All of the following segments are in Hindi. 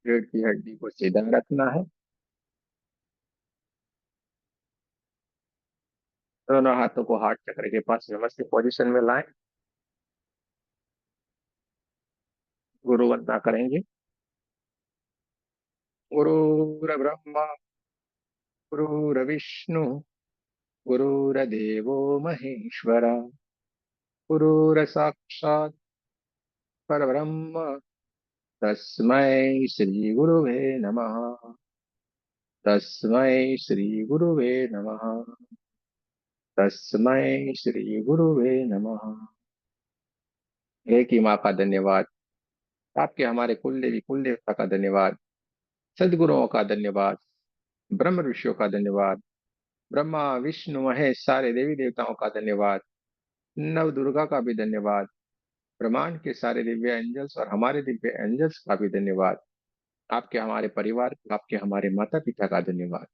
रीढ़ की हड्डी को सीधा रखना है। दोनों हाथों को हार्ट चक्र के पास नमस्ते पोजीशन में लाएं। गुरु वंदना करेंगे। गुरुर्ब्रह्मा गुरुर्विष्णु गुरुर्देवो महेश्वर, गुरुर्साक्षात् परब्रह्म, तस्मै श्री गुरुवे नमः। तस्मै श्री गुरुवे नमः। तस्मै श्री गुरुवे नमः। हे की माँ का धन्यवाद। आपके हमारे कुल देवी कुल देवता का धन्यवाद। सदगुरुओं का धन्यवाद। ब्रह्म ऋषियों का धन्यवाद। ब्रह्मा विष्णु महेश सारे देवी देवताओं का धन्यवाद। नव दुर्गा का भी धन्यवाद। ब्रह्मांड के सारे दिव्य एंजल्स और हमारे दिव्य एंजल्स का भी धन्यवाद। आपके हमारे परिवार, आपके हमारे माता पिता का धन्यवाद।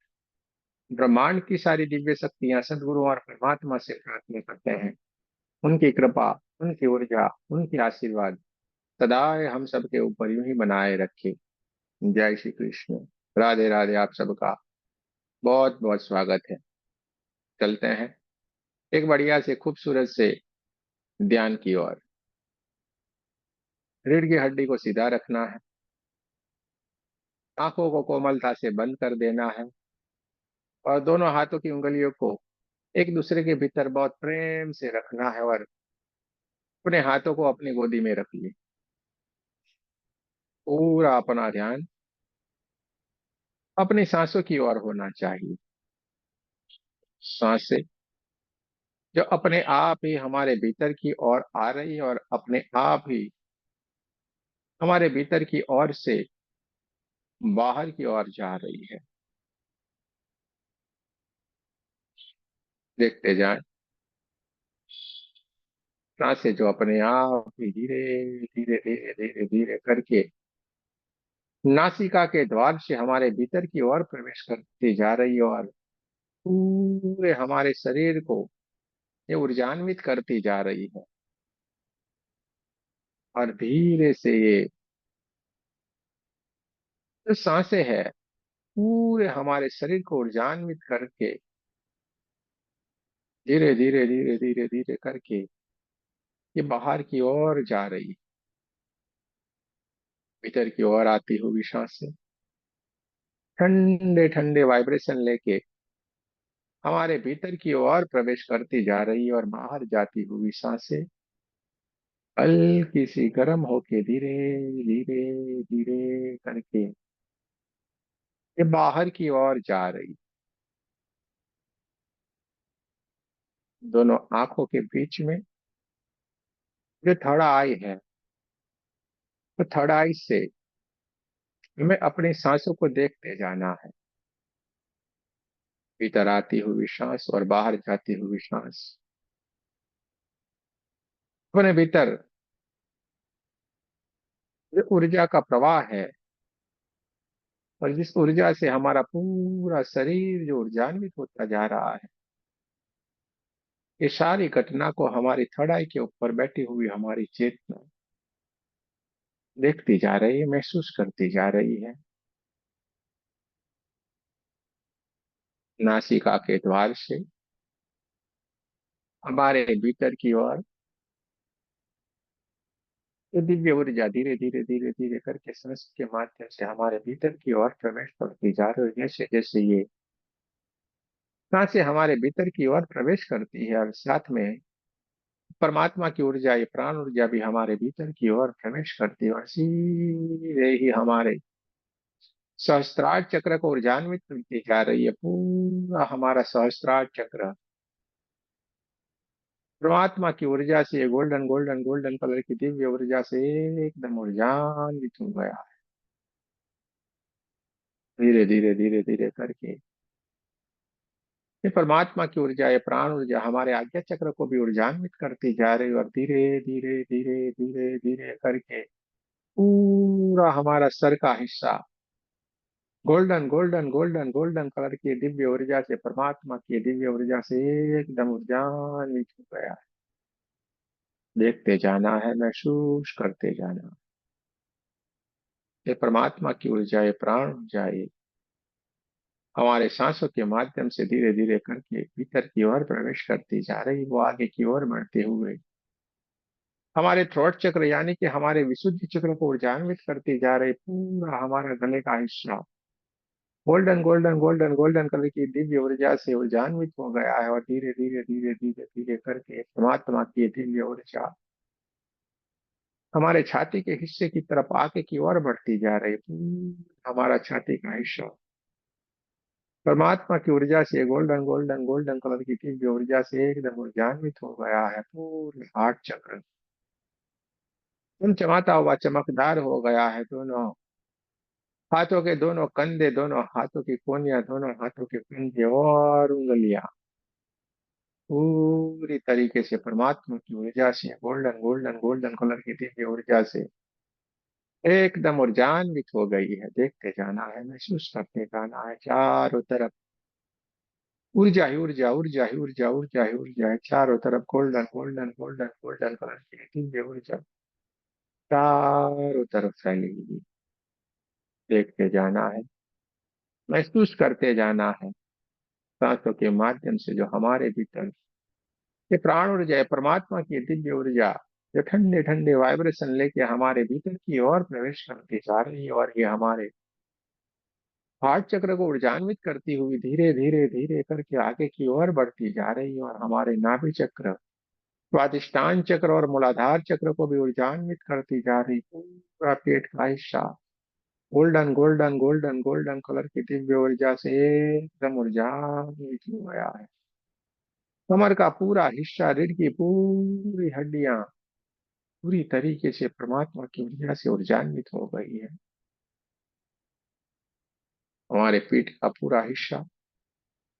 ब्रह्मांड की सारी दिव्य शक्तियां सदगुरु और परमात्मा से प्रार्थना करते हैं। उनकी कृपा, उनकी ऊर्जा, उनकी आशीर्वाद सदाए हम सबके ऊपर यूं ही बनाए रखे। जय श्री कृष्ण। राधे राधे। आप सबका बहुत बहुत स्वागत है। चलते हैं एक बढ़िया से खूबसूरत से ध्यान की ओर। रीढ़ की हड्डी को सीधा रखना है। आंखों को कोमलता से बंद कर देना है और दोनों हाथों की उंगलियों को एक दूसरे के भीतर बहुत प्रेम से रखना है और अपने हाथों को अपनी गोदी में रखिए। पूरा अपना ध्यान अपनी सांसों की ओर होना चाहिए। सांसें जो अपने आप ही हमारे भीतर की ओर आ रही है और अपने आप ही हमारे भीतर की ओर से बाहर की ओर जा रही है। देखते जाएं। सांसें जो अपने आप ही धीरे धीरे धीरे धीरे धीरे करके नासिका के द्वार से हमारे भीतर की ओर प्रवेश करती जा रही है और पूरे हमारे शरीर को ये ऊर्जान्वित करती जा रही है। और धीरे से ये जो सांसें है पूरे हमारे शरीर को ऊर्जान्वित करके धीरे धीरे धीरे धीरे धीरे करके ये बाहर की ओर जा रही है। भीतर की ओर आती हुई सांसें ठंडे ठंडे वाइब्रेशन लेके हमारे भीतर की ओर प्रवेश करती जा रही है और बाहर जाती हुई सांसें हल्की सी गर्म होके धीरे धीरे धीरे करके ये बाहर की ओर जा रही। दोनों आंखों के बीच में जो थर्ड आई है, तो थर्ड आई से हमें अपनी सांसों को देखते जाना है। भीतर आती हुई सांस और बाहर जाती हुई सांस अपने भीतर जो ऊर्जा का प्रवाह है और जिस ऊर्जा से हमारा पूरा शरीर जो ऊर्जान्वित होता जा रहा है, ये सारी घटना को हमारी थर्ड आई के ऊपर बैठी हुई हमारी चेतना देखती जा रही है, महसूस करती जा रही है। नासिका के द्वार से हमारे भीतर की ओर ये दिव्य ऊर्जा धीरे धीरे धीरे धीरे करके सांस के माध्यम से हमारे भीतर की ओर प्रवेश करती जा रही है। जैसे जैसे ये सांसें हमारे भीतर की ओर प्रवेश करती है और साथ में परमात्मा की ऊर्जा, ये प्राण ऊर्जा भी हमारे भीतर की ओर प्रवेश करती है और सीधे ही हमारे सहस्त्रार चक्र को ऊर्जान्वित करती जा रही है। पूरा हमारा सहस्त्रार चक्र परमात्मा की ऊर्जा से गोल्डन गोल्डन गोल्डन कलर की दिव्य ऊर्जा से एकदम ऊर्जान्वित हो गया। धीरे धीरे धीरे धीरे करके ये परमात्मा की ऊर्जा, ये प्राण ऊर्जा हमारे आज्ञा चक्र को भी ऊर्जान्वित करती जा रही है और धीरे धीरे धीरे धीरे धीरे करके पूरा हमारा सर का हिस्सा golden golden golden golden colour की दिव्य ऊर्जा से, परमात्मा की दिव्य ऊर्जा से एकदम ऊर्जान्वित हो गया है। देखते जाना है, महसूस करते जाना। ये परमात्मा की ऊर्जा, ये प्राण ऊर्जा, ये हमारे सांसों के माध्यम से धीरे धीरे करके भीतर की ओर प्रवेश करती जा रही, वो आगे की ओर बढ़ते हुए हमारे थ्रोट चक्र यानी कि हमारे विशुद्धि चक्र को ऊर्जान्वित करती जा रही। पूरा हमारा गले का हिस्सा golden golden golden golden colour की दिव्य ऊर्जा से ऊर्जान्वित हो गया है, और धीरे धीरे धीरे धीरे धीरे करके परमात्मा की ये दिव्य ऊर्जा हमारे छाती के हिस्से की तरफ आगे की ओर बढ़ती जा रही। हमारा छाती का हिस्सा परमात्मा की ऊर्जा से गोल्डन गोल्डन गोल्डन कलर की दिव्य ऊर्जा से एकदम ऊर्जान्वित हो गया है। पूरे हार्ट चक्र चमचमाता हुआ चमकदार हो गया है। दोनों हाथों के दोनों कंधे, दोनों हाथों की कोनियां, दोनों हाथों के पंजे और उंगलियां पूरी तरीके से परमात्मा की ऊर्जा से गोल्डन गोल्डन गोल्डन कलर की दिव्य ऊर्जा से एकदम ऊर्जान्वित हो गई है। देखते जाना है, महसूस करते जाना है, चारों तरफ ऊर्जा ही ऊर्जा, ऊर्जा ही ऊर्जा, ऊर्जा ही ऊर्जा है। चारों तरफ golden golden golden golden colour की दिव्य ऊर्जा चारों तरफ फैली हुई। देखते जाना है, महसूस करते जाना है, सांसों के माध्यम से जो हमारे भीतर ये प्राण ऊर्जा है, परमात्मा की दिव्य ऊर्जा जो ठंडे ठंडे वाइब्रेशन लेके हमारे भीतर की ओर प्रवेश करती जा रही है, और ये हमारे हार्ट चक्र को ऊर्जान्वित करती हुई धीरे धीरे धीरे करके आगे की ओर बढ़ती जा रही है, और हमारे नाभि चक्र, स्वादिष्टान चक्र और मूलाधार चक्र को भी ऊर्जान्वित करती जा रही। पूरा पेट का हिस्सा golden golden golden golden colour की दिव्य ऊर्जा से एकदम ऊर्जान्वित हो गया है। कमर का पूरा हिस्सा, रीढ़ की पूरी हड्डियां पूरी तरीके से परमात्मा की ऊर्जा से ऊर्जान्वित हो गई है। हमारे पीठ का पूरा हिस्सा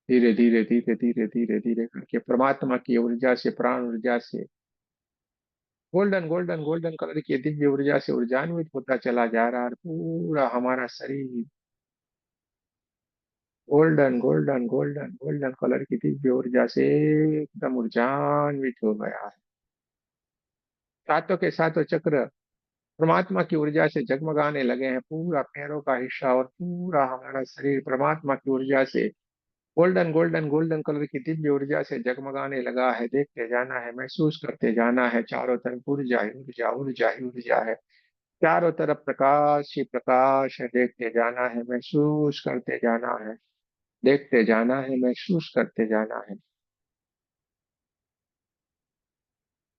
धीरे धीरे धीरे धीरे धीरे धीरे करके परमात्मा की ऊर्जा से, प्राण ऊर्जा से गोल्डन गोल्डन गोल्डन कलर की दिव्य ऊर्जा से ऊर्जान्वित होता चला जा रहा है। और पूरा हमारा शरीर golden golden golden golden colour की दिव्य ऊर्जा से एकदम ऊर्जान्वित हो गया है। सातों के सातों चक्र परमात्मा की ऊर्जा से जगमगाने लगे हैं। पूरा पैरों का हिस्सा और पूरा हमारा शरीर परमात्मा की ऊर्जा से गोल्डन गोल्डन गोल्डन कलर की दिव्य ऊर्जा से जगमगाने लगा है। देखते जाना है, महसूस करते जाना है, चारों तरफ ऊर्जा ही ऊर्जा, ऊर्जा ही ऊर्जा है। चारों तरफ प्रकाश ही प्रकाश है। देखते जाना है, महसूस करते जाना है, देखते जाना है, महसूस करते जाना है।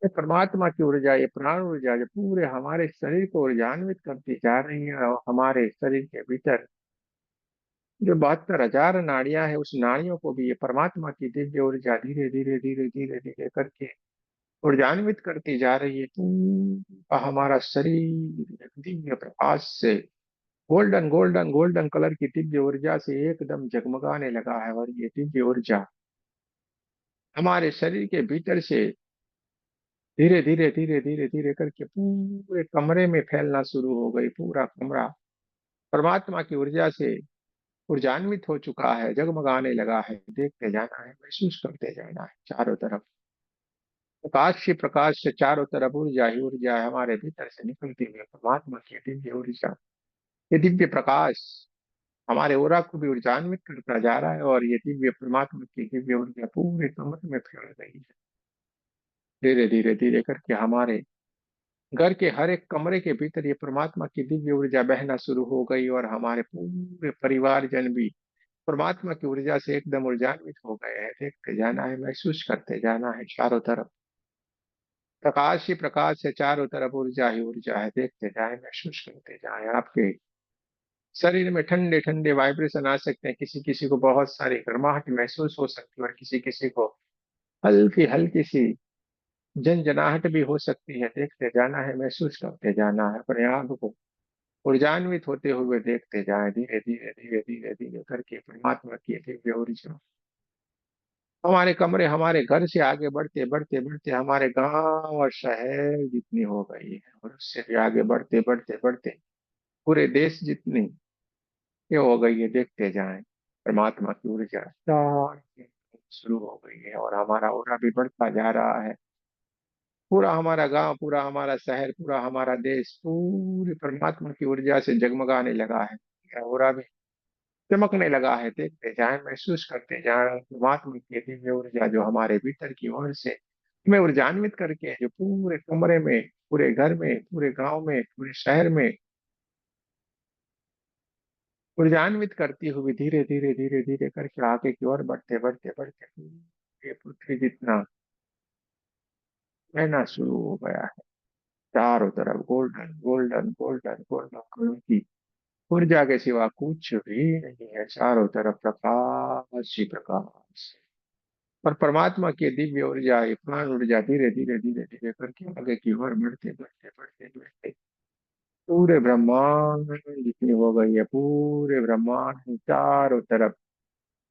ये परमात्मा की ऊर्जा, ये प्राण ऊर्जा जो पूरे हमारे शरीर को ऊर्जान्वित करती जा रही है, और हमारे शरीर के भीतर जो 72,000 नाड़ियां है, उस नाड़ियों को भी ये परमात्मा की दिव्य ऊर्जा धीरे धीरे धीरे धीरे धीरे करके ऊर्जान्वित करती जा रही है। पूरा हमारा शरीर एक दिव्य प्रकाश से गोल्डन गोल्डन गोल्डन कलर की दिव्य ऊर्जा से एकदम जगमगाने लगा है, और ये दिव्य ऊर्जा हमारे शरीर के भीतर से धीरे धीरे धीरे धीरे धीरे करके पूरे कमरे में फैलना शुरू हो गई। पूरा कमरा परमात्मा की ऊर्जा से ऊर्जान्वित हो चुका है, जगमगाने लगा है। देखते जाना है, महसूस करते जाना है, चारों तरफ प्रकाश ही प्रकाश से चारों तरफ ऊर्जा ही ऊर्जा है। हमारे भीतर से निकलती हुई परमात्मा की दिव्य ऊर्जा, ये दिव्य प्रकाश हमारे ओरा को भी ऊर्जान्वित करता जा रहा है, और ये दिव्य परमात्मा की दिव्य ऊर्जा पूरे कमरे में फैल रही है। धीरे धीरे धीरे करके हमारे घर के हर एक कमरे के भीतर ये परमात्मा की दिव्य ऊर्जा बहना शुरू हो गई, और हमारे पूरे परिवारजन भी परमात्मा की ऊर्जा से एकदम ऊर्जान्वित हो गए हैं। देखते जाना है, महसूस करते जाना है, चारों तरफ प्रकाश ही प्रकाश है, चारों तरफ ऊर्जा ही ऊर्जा है। देखते जाए, महसूस करते जाए। आपके शरीर में ठंडे ठंडे वाइब्रेशन आ सकते हैं। किसी किसी को बहुत सारी गर्माहट महसूस हो सकती है, और किसी किसी को हल्की हल्की सी झंझनाहट भी हो सकती है। देखते जाना है, महसूस करते जाना है, अपने आप को ऊर्जान्वित होते हुए देखते जाए। धीरे धीरे धीरे धीरे धीरे करके परमात्मा की दिव्य ऊर्जा हमारे कमरे, हमारे घर से आगे बढ़ते बढ़ते बढ़ते हमारे गांव और शहर जितनी हो गई है, और उससे भी आगे बढ़ते बढ़ते बढ़ते पूरे देश जितनी ये हो गई है। देखते जाएं, परमात्मा की ऊर्जा शुरू हो गई है, और हमारा ओरा भी बढ़ता जा रहा है। पूरा हमारा गांव, पूरा हमारा शहर, पूरा हमारा देश पूरी परमात्मा की ऊर्जा से जगमगाने लगा है। क्या हो रहा है? चमकने लगा है। देखते जाएं, महसूस करते जाएं परमात्मा की दिव्य ऊर्जा जो हमारे भीतर की ओर से हमें ऊर्जान्वित करके, जो पूरे कमरे में, पूरे घर में, पूरे गांव में, पूरे शहर में ऊर्जान्वित करती हुई धीरे धीरे धीरे धीरे करके आगे की ओर बढ़ते बढ़ते बढ़ते ये पृथ्वी जितना बहना शुरू हो गया है। चारों तरफ golden golden golden golden colour की ऊर्जा के सिवा कुछ भी नहीं है। चारों तरफ प्रकाश ही प्रकाश। और परमात्मा की दिव्य ऊर्जा, ये प्राण ऊर्जा धीरे धीरे धीरे धीरे करके आगे की ओर बढ़ते बढ़ते बढ़ते बढ़ते पूरे ब्रह्मांड जितनी हो गई है, पूरे ब्रह्मांड में चारों तरफ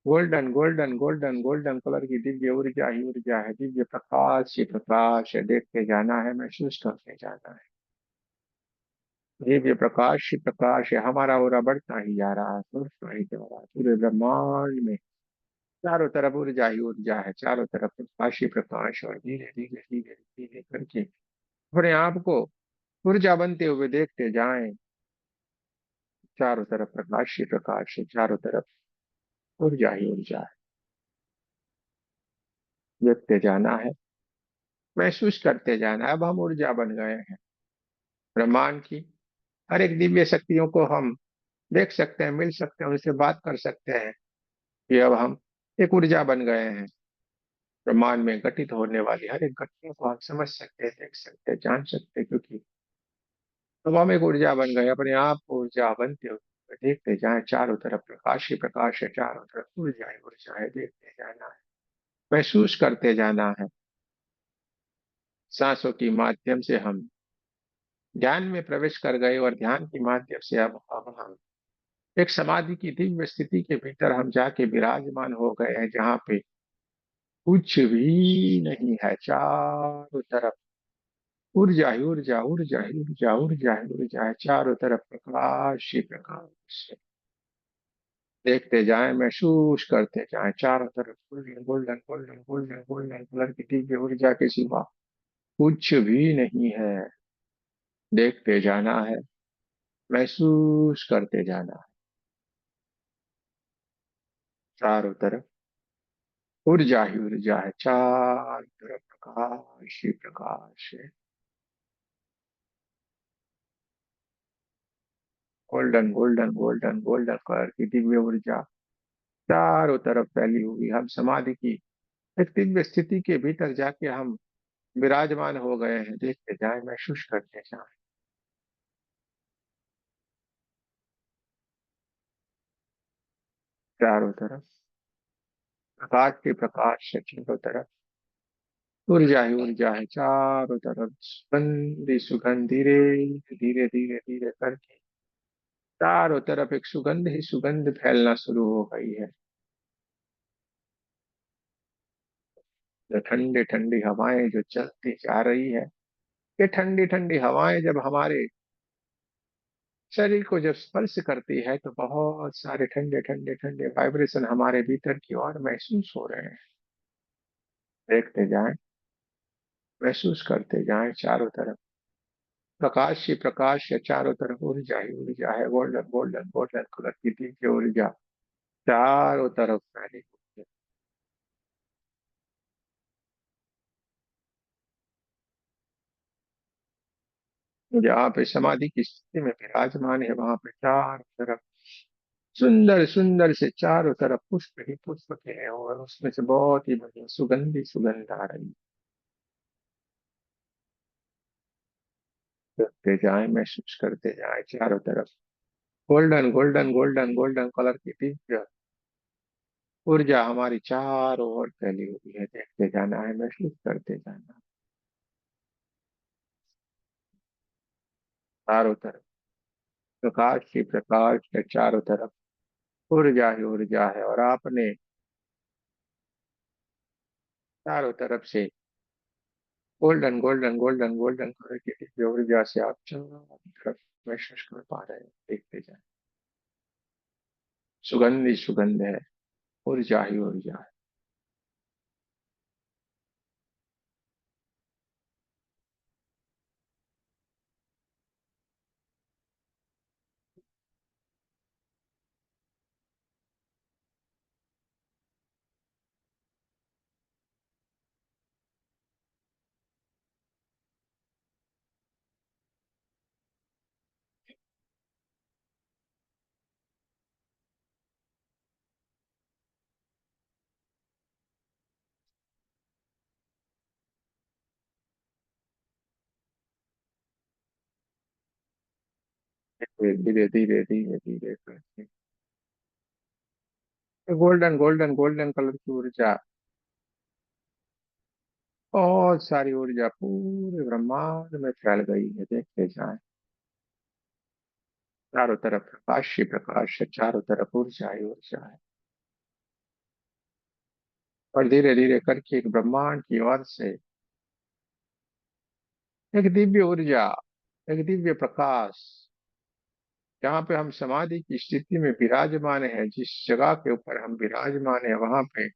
golden golden golden golden colour की दिव्य ऊर्जा ही ऊर्जा है। दिव्य प्रकाश ही प्रकाश है। देखते जाना है, महसूस करते जाना है। दिव्य प्रकाश ही प्रकाश है। हमारा ओरा बढ़ता ही जा रहा है, बढ़ता ही जा रहा है। पूरे ब्रह्मांड में चारों तरफ ऊर्जा ही ऊर्जा है। चारों तरफ प्रकाश ही प्रकाश। और धीरे धीरे धीरे धीरे करके अपने आप को ऊर्जा बनते हुए देखते जाएं। चारों तरफ प्रकाश ही प्रकाश है। चारों तरफ ऊर्जा ही ऊर्जा है। देखते जाना है, महसूस करते जाना है। अब हम ऊर्जा बन गए हैं ब्रह्मांड की। हर एक दिव्य शक्तियों को हम देख सकते हैं, मिल सकते हैं, उनसे बात कर सकते हैं। कि अब हम एक ऊर्जा बन गए हैं। ब्रह्मांड में घटित होने वाली हर एक घटना को हम समझ सकते हैं, देख सकते हैं, जान सकते हैं, क्योंकि अब हम एक ऊर्जा बन गए। अपने आप को ऊर्जा बनते हुए देखते जाएं। चारों तरफ प्रकाश ही प्रकाश है। चारों तरफ ऊर्जा ही ऊर्जा है। देखते जाना है, महसूस करते जाना है। सांसों के माध्यम से हम ध्यान में प्रवेश कर गए और ध्यान के माध्यम से अब हम एक समाधि की दिव्य स्थिति के भीतर हम जाके विराजमान हो गए हैं, जहाँ पे कुछ भी नहीं है। चारों तरफ ऊर्जा ही ऊर्जा, ऊर्जा ही ऊर्जा, ऊर्जा ही ऊर्जा है। चारों तरफ प्रकाश ही प्रकाश है। देखते जाएं, महसूस करते जाएं। चारों तरफ golden golden golden golden golden colour की दिव्य ऊर्जा के सिवा कुछ भी नहीं है। देखते जाना है, महसूस करते जाना है। चारों तरफ ऊर्जा ही ऊर्जा है। चारों तरफ प्रकाश ही प्रकाश है। Golden golden golden golden colour की दिव्य ऊर्जा चारों तरफ फैली हुई। हम समाधि की एक दिव्य स्थिति के भीतर जाके हम विराजमान हो गए हैं। देखते जाएं, महसूस करते जाएं। चारों तरफ प्रकाश के प्रकाश से चारों तरफ ऊर्जा ही ऊर्जा है। चारों तरफ सुगंध ही सुगंध धीरे धीरे धीरे धीरे करके चारों तरफ एक सुगंध ही सुगंध फैलना शुरू हो गई है। जो ठंडी ठंडी हवाएं जो चलती जा रही है, ये ठंडी ठंडी हवाएं जब हमारे शरीर को जब स्पर्श करती है तो बहुत सारे ठंडे ठंडे ठंडे वाइब्रेशन हमारे भीतर की ओर महसूस हो रहे हैं। देखते जाएं, महसूस करते जाएं। चारों तरफ प्रकाश ही प्रकाश है। चारों तरफ ऊर्जा ही ऊर्जा है। गोल्डन गोल्डन गोल्डन कलर की दिव्य ऊर्जा चारों तरफ फैली हुई है। जहाँ पे समाधि की स्थिति में विराजमान है, वहां पे चारों तरफ सुंदर सुंदर से चारों तरफ पुष्प ही पुष्प के हैं, और उसमें से बहुत ही बढ़िया सुगंधी सुगंध आ रही है। देखते जाएं, महसूस करते जाएं। चारों तरफ golden golden golden golden colour की दिव्य ऊर्जा हमारी चारों ओर फैली हुई है। देखते जाना है, महसूस करते जाना है। चारों तरफ प्रकाश ही प्रकाश है। चारों तरफ ऊर्जा ही ऊर्जा है। और आपने चारों तरफ से golden golden golden golden colour की दिव्य ऊर्जा से आप चारों तरफ महसूस कर पा रहे हैं। देखते जाए, सुगंध ही सुगंध है। ऊर्जा ही ऊर्जा है। धीरे धीरे धीरे धीरे करके गोल्डन गोल्डन गोल्डन कलर की ऊर्जा, बहुत सारी ऊर्जा पूरे ब्रह्मांड में फैल गई है, देखते जाएं। चारों तरफ प्रकाश ही प्रकाश है, चारों तरफ ऊर्जा ही ऊर्जा है। और धीरे धीरे करके एक ब्रह्मांड की ओर से एक दिव्य ऊर्जा, एक दिव्य प्रकाश, जहाँ पे हम समाधि की स्थिति में विराजमान है, जिस जगह के ऊपर हम विराजमान है, वहां पे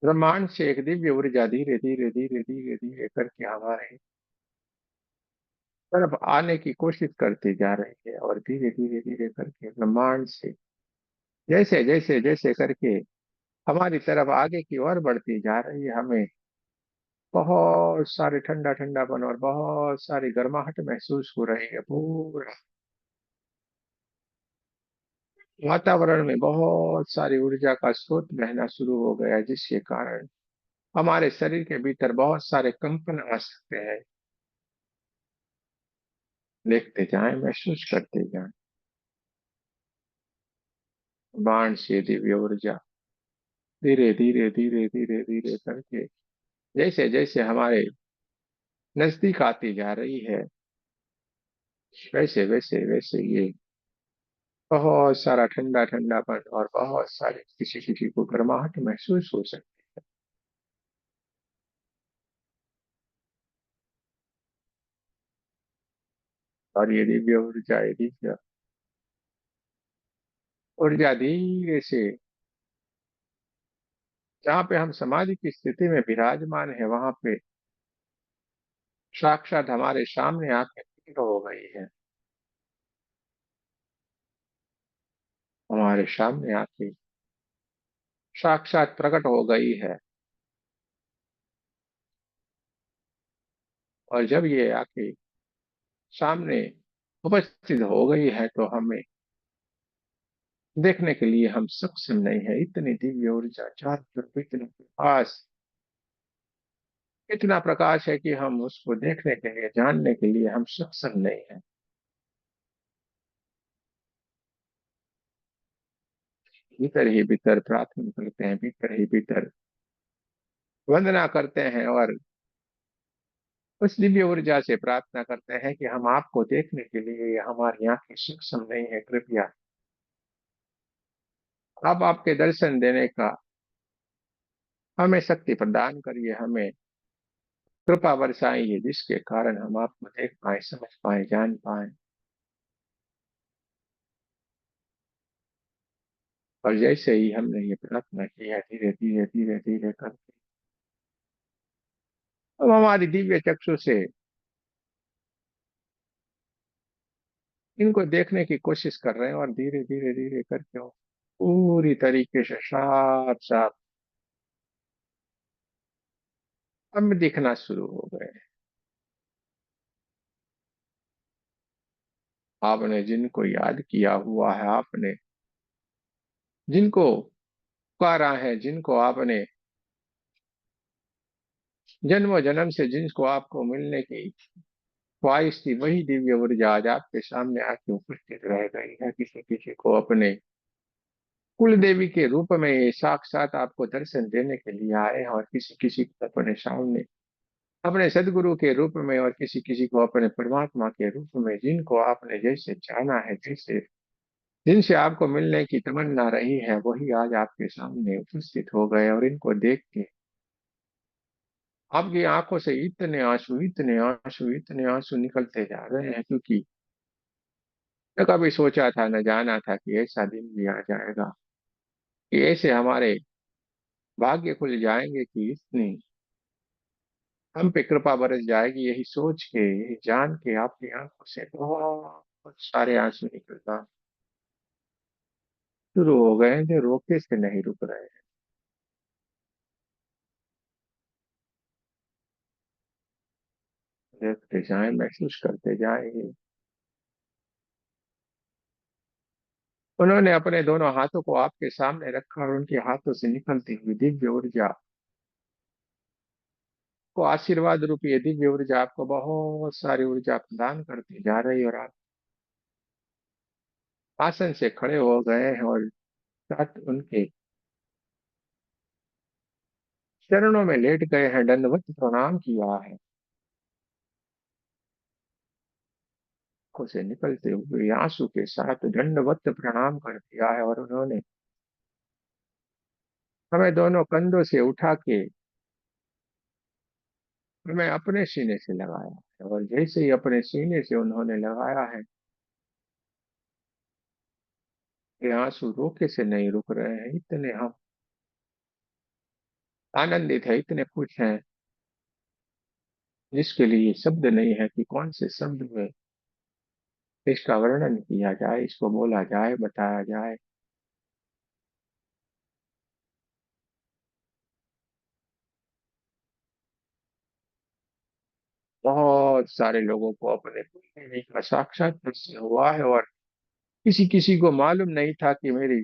ब्रह्मांड से एक दिव्य ऊर्जा धीरे धीरे धीरे धीरे धीरे करके हमारे तरफ आने की कोशिश करती जा रही है। और धीरे धीरे धीरे करके ब्रह्मांड से जैसे जैसे जैसे करके हमारी तरफ आगे की ओर बढ़ती जा रही है, हमें बहुत सारे ठंडा ठंडापन और बहुत सारी गर्माहट महसूस हो रही है। पूरा वातावरण में बहुत सारी ऊर्जा का स्रोत बहना शुरू हो गया, जिसके कारण हमारे शरीर के भीतर बहुत सारे कंपन आ सकते हैं। देखते जाएं, महसूस करते जाएं। बाण से दिव्य ऊर्जा धीरे धीरे धीरे धीरे धीरे करके जैसे जैसे हमारे नजदीक आती जा रही है, वैसे वैसे वैसे ये बहुत सारा ठंडा ठंडापन और बहुत सारे किसी किसी को गर्माहट महसूस हो सकती है। और ये दिव्य ऊर्जा, ये दिव्य ऊर्जा धीरे से जहाँ पे हम समाधि की स्थिति में विराजमान है, वहां पे साक्षात हमारे सामने आके प्रकट हो गई है। हमारे सामने आके साक्षात प्रकट हो गई है। और जब ये आके सामने उपस्थित हो गई है, तो हमें देखने के लिए हम सक्षम नहीं है। इतनी दिव्य ऊर्जा चारों तरफ, इतना प्रकाश, इतना प्रकाश है कि हम उसको देखने के लिए, जानने के लिए हम सक्षम नहीं है। भीतर ही भीतर प्रार्थना करते हैं, भीतर ही भीतर वंदना करते हैं, और उस दिव्य ऊर्जा से प्रार्थना करते हैं कि हम आपको देखने के लिए हमारी आंखें सक्षम नहीं है, कृपया आप आपके दर्शन देने का हमें शक्ति प्रदान करिए, हमें कृपा बरसाइए, जिसके कारण हम आपको देख पाए, समझ पाए, जान पाए। और जैसे ही हमने ये प्रार्थना किया, धीरे धीरे धीरे धीरे करके अब हमारी दिव्य चक्षु से इनको देखने की कोशिश कर रहे हैं, और धीरे धीरे धीरे करके वो पूरी तरीके से साफ साफ हमें दिखना शुरू हो गए। आपने जिनको याद किया हुआ है, आपने जिनको पुकारा है, जिनको आपने जन्मों जन्म से जिनको आपको मिलने की ख्वाहिश थी, वही दिव्य ऊर्जा आज आपके सामने आके उपस्थित रह गई है। किसी किसी को अपने कुल देवी के रूप में ये साक्षात आपको दर्शन देने के लिए आए हैं, और किसी किसी को अपने सामने अपने सदगुरु के रूप में, और किसी किसी को अपने परमात्मा के रूप में, जिनको आपने जैसे जाना है, जैसे जिनसे आपको मिलने की तमन्ना रही है, वही आज आपके सामने उपस्थित हो गए। और इनको देख के आपकी आंखों से इतने आंसू, इतने आंसू, इतने आंसू निकलते जा रहे हैं, क्योंकि न कभी सोचा था, न जाना था कि ऐसा दिन भी आ जाएगा, कि ऐसे हमारे भाग्य खुल जाएंगे, कि इतनी हम पे कृपा बरस जाएगी। यही सोच के, यही जान के आपकी आंखों से बहुत सारे आंसू निकलना शुरू हो गए हैं, जो रोके से नहीं रुक रहे हैं। देखते जाएं, महसूस करते जाएं। उन्होंने अपने दोनों हाथों को आपके सामने रखा, और उनके हाथों से निकलती हुई दिव्य ऊर्जा आपको आशीर्वाद रूपी ये दिव्य ऊर्जा आपको बहुत सारी ऊर्जा प्रदान करती जा रही है, और आप आसन से खड़े हो गए हैं और साथ उनके चरणों में लेट गए हैं, दंडवत प्रणाम किया है। आंखों से निकलते हुए आंसू के साथ दंडवत प्रणाम कर दिया है, और उन्होंने हमें दोनों कंधों से उठा के हमें अपने सीने से लगाया है, और जैसे ही अपने सीने से उन्होंने लगाया है, ये आंसू रोके से नहीं रुक रहे हैं। इतने हम आनंदित है, इतने खुश हैं, जिसके लिए शब्द नहीं है कि कौन से शब्द में इसका वर्णन किया जाए, इसको बोला जाए, बताया जाए। बहुत सारे लोगों को अपने कुलदेवी का साक्षात दर्शन हुआ है, और किसी किसी को मालूम नहीं था कि मेरी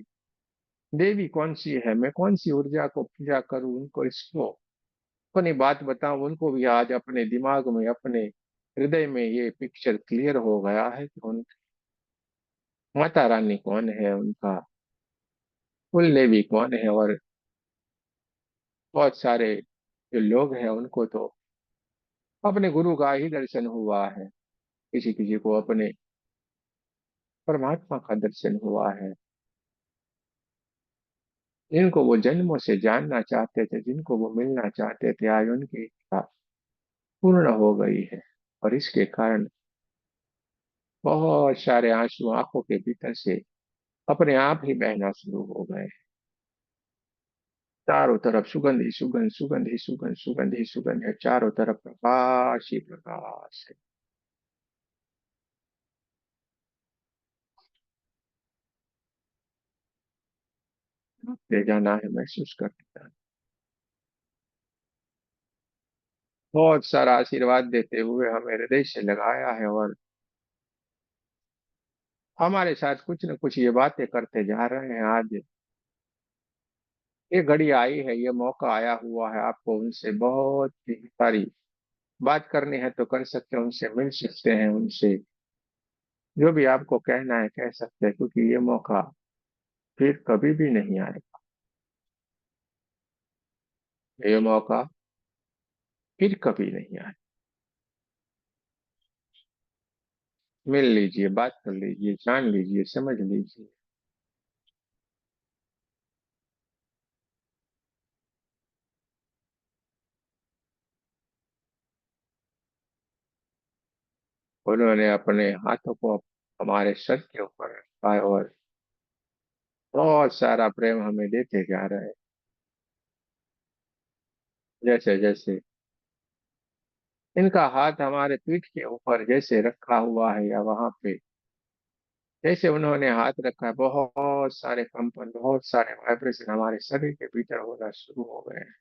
देवी कौन सी है, मैं कौन सी ऊर्जा को पूजा करूं, उनको इसको अपनी बात बताऊं। उनको भी आज अपने दिमाग में, अपने हृदय में ये पिक्चर क्लियर हो गया है कि उन माता रानी कौन है, उनका कुल देवी कौन है। और बहुत सारे जो लोग हैं उनको तो अपने गुरु का ही दर्शन हुआ है, किसी किसी को अपने परमात्मा का दर्शन हुआ है। जिनको वो जन्मों से जानना चाहते थे, जिनको वो मिलना चाहते थे, आज उनकी इच्छा पूर्ण हो गई है, और इसके कारण बहुत सारे आंसू आंखों के भीतर से अपने आप ही बहना शुरू हो गए। चारों तरफ सुगंध ही सुगंध, सुगंध ही सुगंध, सुगंध ही सुगंध है, चारों तरफ प्रकाश ही प्रकाश है। ले जाना है, महसूस करते हैं। बहुत सारा आशीर्वाद देते हुए हमें हृदय से लगाया है, और हमारे साथ कुछ न कुछ ये बातें करते जा रहे हैं। आज ये घड़ी आई है, ये मौका आया हुआ है, आपको उनसे बहुत ही सारी बात करनी है तो कर सकते हैं, उनसे मिल सकते हैं, उनसे जो भी आपको कहना है कह सकते हैं, क्योंकि ये मौका फिर कभी भी नहीं आएगा। ये मौका फिर कभी नहीं आएगा। मिल लीजिए, बात कर लीजिए, जान लीजिए, समझ लीजिए। उन्होंने अपने हाथों को हमारे सर के ऊपर रखा है, और बहुत सारा प्रेम हमें देते जा रहे हैं। जैसे जैसे इनका हाथ हमारे पीठ के ऊपर जैसे रखा हुआ है, या वहां पे जैसे उन्होंने हाथ रखा है, बहुत सारे कंपन, बहुत सारे वाइब्रेशन हमारे शरीर के भीतर होना शुरू हो गए हैं।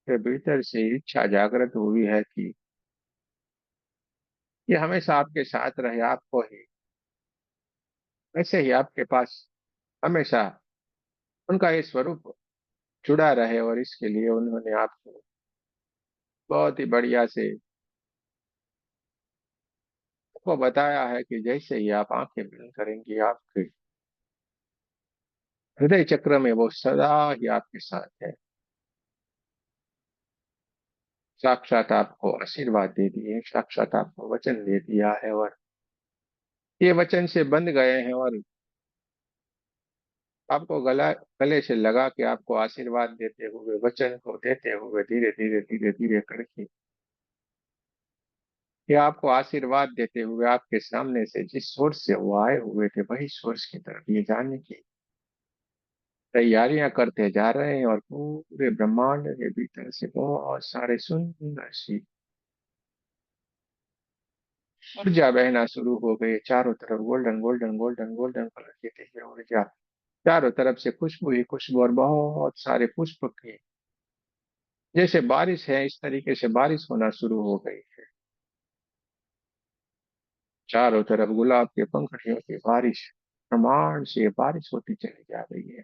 फिर भीतर से इच्छा जागृत हुई है कि ये हमेशा आपके साथ रहे, आपको ही वैसे ही आपके पास हमेशा उनका ये स्वरूप जुड़ा रहे, और इसके लिए उन्होंने आपको बहुत ही बढ़िया से आपको बताया है कि जैसे ही आप आंखें बंद करेंगी, आपके हृदय चक्र में वो सदा ही आपके साथ है। साक्षात आपको आशीर्वाद दे दिए, साक्षात आपको वचन दे दिया है, और ये वचन से बंध गए हैं, और आपको गले से लगा के आपको आशीर्वाद देते हुए, वचन को देते हुए, धीरे धीरे धीरे धीरे करके ये आपको आशीर्वाद देते हुए आपके सामने से जिस सोर्स से वो आए हुए थे, वही सोर्स की तरफ ये जाने की तैयारियां करते जा रहे हैं। और पूरे ब्रह्मांड के भीतर से बहुत सारे सुंदर सी ऊर्जा बहना शुरू हो गई, चारों तरफ golden golden golden golden colour की दिव्य ऊर्जा, चारों तरफ से खुशबू ही खुशबू और बहुत सारे पुष्प की, जैसे बारिश है इस तरीके से बारिश होना शुरू हो गई है। चारों तरफ गुलाब के पंखड़ियों की बारिश, प्रमाण से बारिश होती चली जा रही है।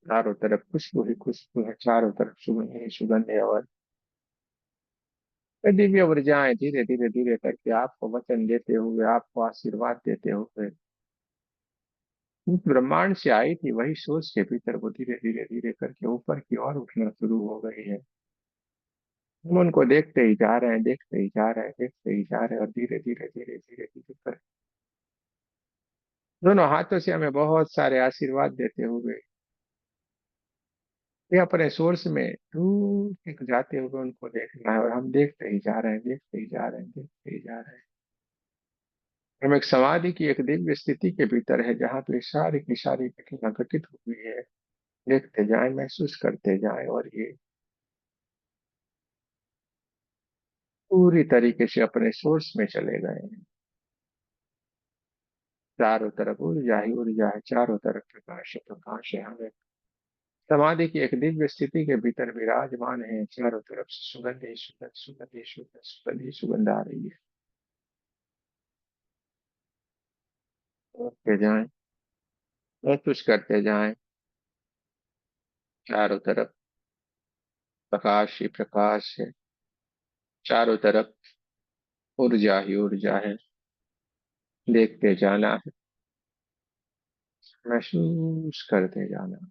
चारों तरफ खुशबू ही खुशबू है, चारों तरफ सुगंध ही सुगंध है। और ये दिव्य ऊर्जाएं धीरे धीरे धीरे करके आपको वचन देते हुए, आपको आशीर्वाद देते हुए इस ब्रह्मांड से आई थी, वही सोच के भीतर वो धीरे धीरे धीरे करके ऊपर की ओर उठना शुरू हो गई है। हम उनको देखते ही जा रहे हैं, देखते ही जा रहे हैं, देखते ही जा रहे हैं, और धीरे धीरे धीरे धीरे धीरे कर दोनों हाथों से हमें बहुत सारे आशीर्वाद देते हुए ये अपने सोर्स में दूर तक जाते हुए उनको देखना है। और हम देखते ही जा रहे हैं, देखते ही जा रहे हैं, देखते ही जा रहे हैं। हम एक समाधि की एक दिव्य स्थिति के भीतर है, जहाँ पे सारी की सारी घटना घटित हुई है। देखते जाएं, महसूस करते जाएं, और ये पूरी तरीके से अपने सोर्स में चले गए हैं। चारों तरफ ऊर्जा ही ऊर्जा है, चारों तरफ प्रकाश ही प्रकाश है। हमें समाधि की एक दिव्य स्थिति के भीतर विराजमान है, चारों तरफ से सुगंध ही सुगंध, सुगंध ही सुगंध, सुगंध ही सुगंध आ रही है। करते जाएं, महसूस करते जाएं, चारों तरफ प्रकाश ही प्रकाश है, चारों तरफ ऊर्जा ही ऊर्जा है। देखते जाना है, महसूस करते जाना।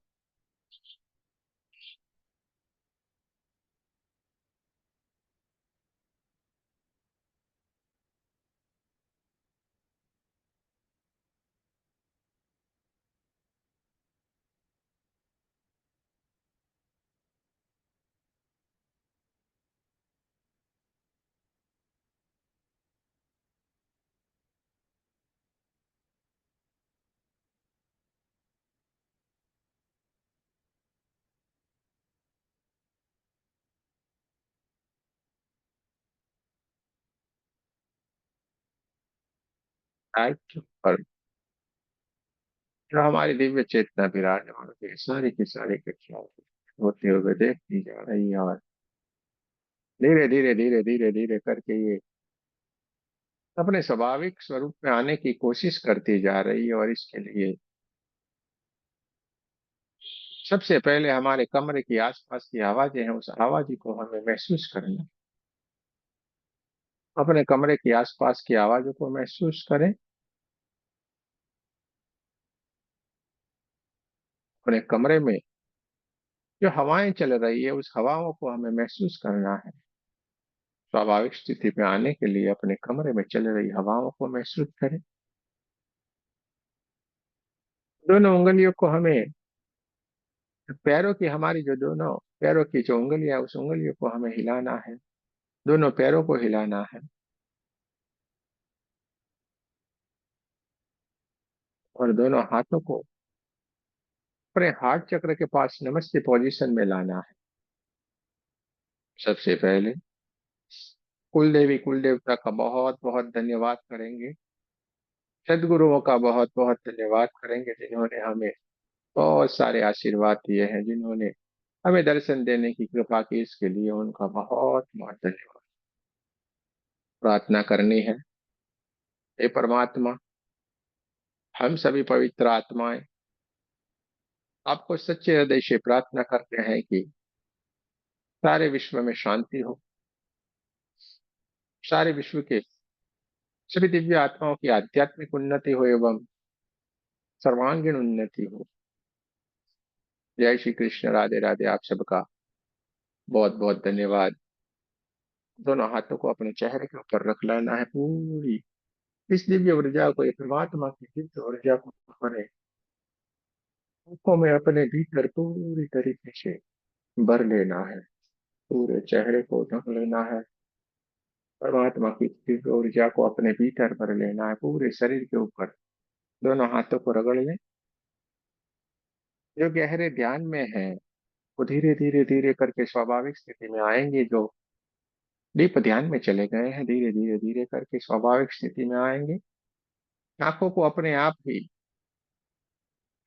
आज और जो हमारी दिव्य चेतना विराजमान होती है, सारी की सारी घटनाओं को होते हुए देखती जा रही है। और धीरे धीरे धीरे धीरे धीरे करके ये अपने स्वाभाविक स्वरूप में आने की कोशिश करती जा रही है। और इसके लिए सबसे पहले हमारे कमरे की आसपास की आवाजें हैं, उस आवाज को हमें महसूस करना। अपने कमरे की आसपास की आवाजों को महसूस करें। अपने कमरे में जो हवाएं चल रही है, उस हवाओं को हमें महसूस करना है। स्वाभाविक स्थिति में आने के लिए अपने कमरे में चल रही हवाओं को महसूस करें। दोनों उंगलियों को हमें, पैरों की हमारी जो दोनों पैरों की जो उंगलियां, उस उंगलियों को हमें हिलाना है। दोनों पैरों को हिलाना है, और दोनों हाथों को अपने हार्ट चक्र के पास नमस्ते पोजीशन में लाना है। सबसे पहले कुल देवी कुल देवता का बहुत बहुत धन्यवाद करेंगे। सदगुरुओं का बहुत बहुत धन्यवाद करेंगे, जिन्होंने हमें बहुत सारे आशीर्वाद दिए हैं, जिन्होंने हमें दर्शन देने की कृपा की। इसके लिए उनका बहुत बहुत धन्यवाद। प्रार्थना करनी है, हे परमात्मा, हम सभी पवित्र आत्माएं आपको सच्चे हृदय से प्रार्थना करते हैं कि सारे विश्व में शांति हो, सारे विश्व के सभी दिव्य आत्माओं की आध्यात्मिक उन्नति हो, एवं सर्वांगीण उन्नति हो। जय श्री कृष्ण, राधे राधे। आप सबका बहुत बहुत धन्यवाद। दोनों हाथों को अपने चेहरे के ऊपर रख लेना है। पूरी इस दिव्य ऊर्जा को, एक परमात्मा की दिव्य ऊर्जा को अपने आंखों में, अपने भीतर पूरी तरीके से भर लेना है। पूरे चेहरे को ढक लेना है। परमात्मा की दिव्य ऊर्जा को अपने भीतर भर लेना है, पूरे शरीर के ऊपर। दोनों हाथों को रगड़ लें। जो गहरे ध्यान में है, वो धीरे धीरे धीरे करके स्वाभाविक स्थिति में आएंगे। जो दीप ध्यान में चले गए हैं, धीरे धीरे धीरे करके स्वाभाविक स्थिति में आएंगे। आंखों को अपने आप ही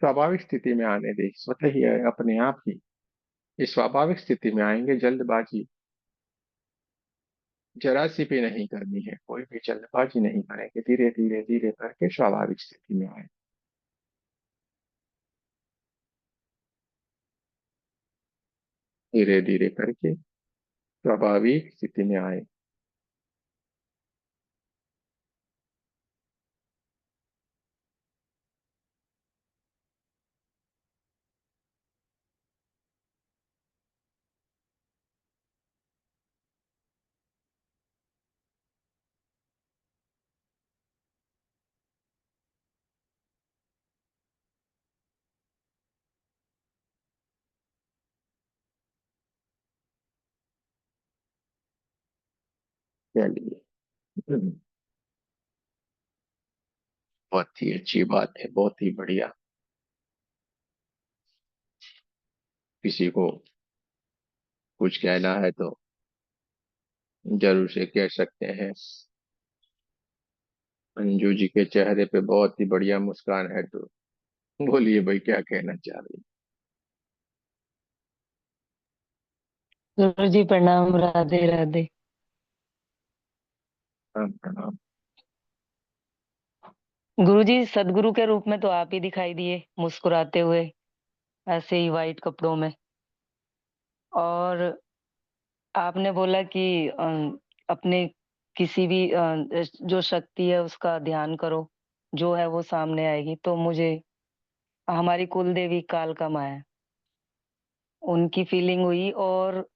स्वाभाविक स्थिति में आने दे, स्वतः ही अपने आप ही इस स्वाभाविक स्थिति में आएंगे। जल्दबाजी जरा सी भी नहीं करनी है, कोई भी जल्दबाजी नहीं करेंगे, धीरे धीरे धीरे करके स्वाभाविक स्थिति में आए। धीरे धीरे करके स्वाभाविक स्थिति में आए। चलिए। बहुत ही अच्छी बात है, बहुत ही बढ़िया। किसी को कुछ कहना है तो जरूर से कह सकते हैं। अंजू जी के चेहरे पे बहुत ही बढ़िया मुस्कान है, तो बोलिए भाई, क्या कहना चाह रही गुरु जी प्रणाम, राधे राधे। हैं? प्रणाम। गुरु जी, सदगुरु के रूप में तो आप ही दिखाई दिए, मुस्कुराते हुए, ऐसे ही वाइट कपड़ों में। और आपने बोला कि अपने किसी भी जो शक्ति है उसका ध्यान करो, जो है वो सामने आएगी। तो मुझे हमारी कुल देवी कालका माँ है, उनकी फीलिंग हुई। और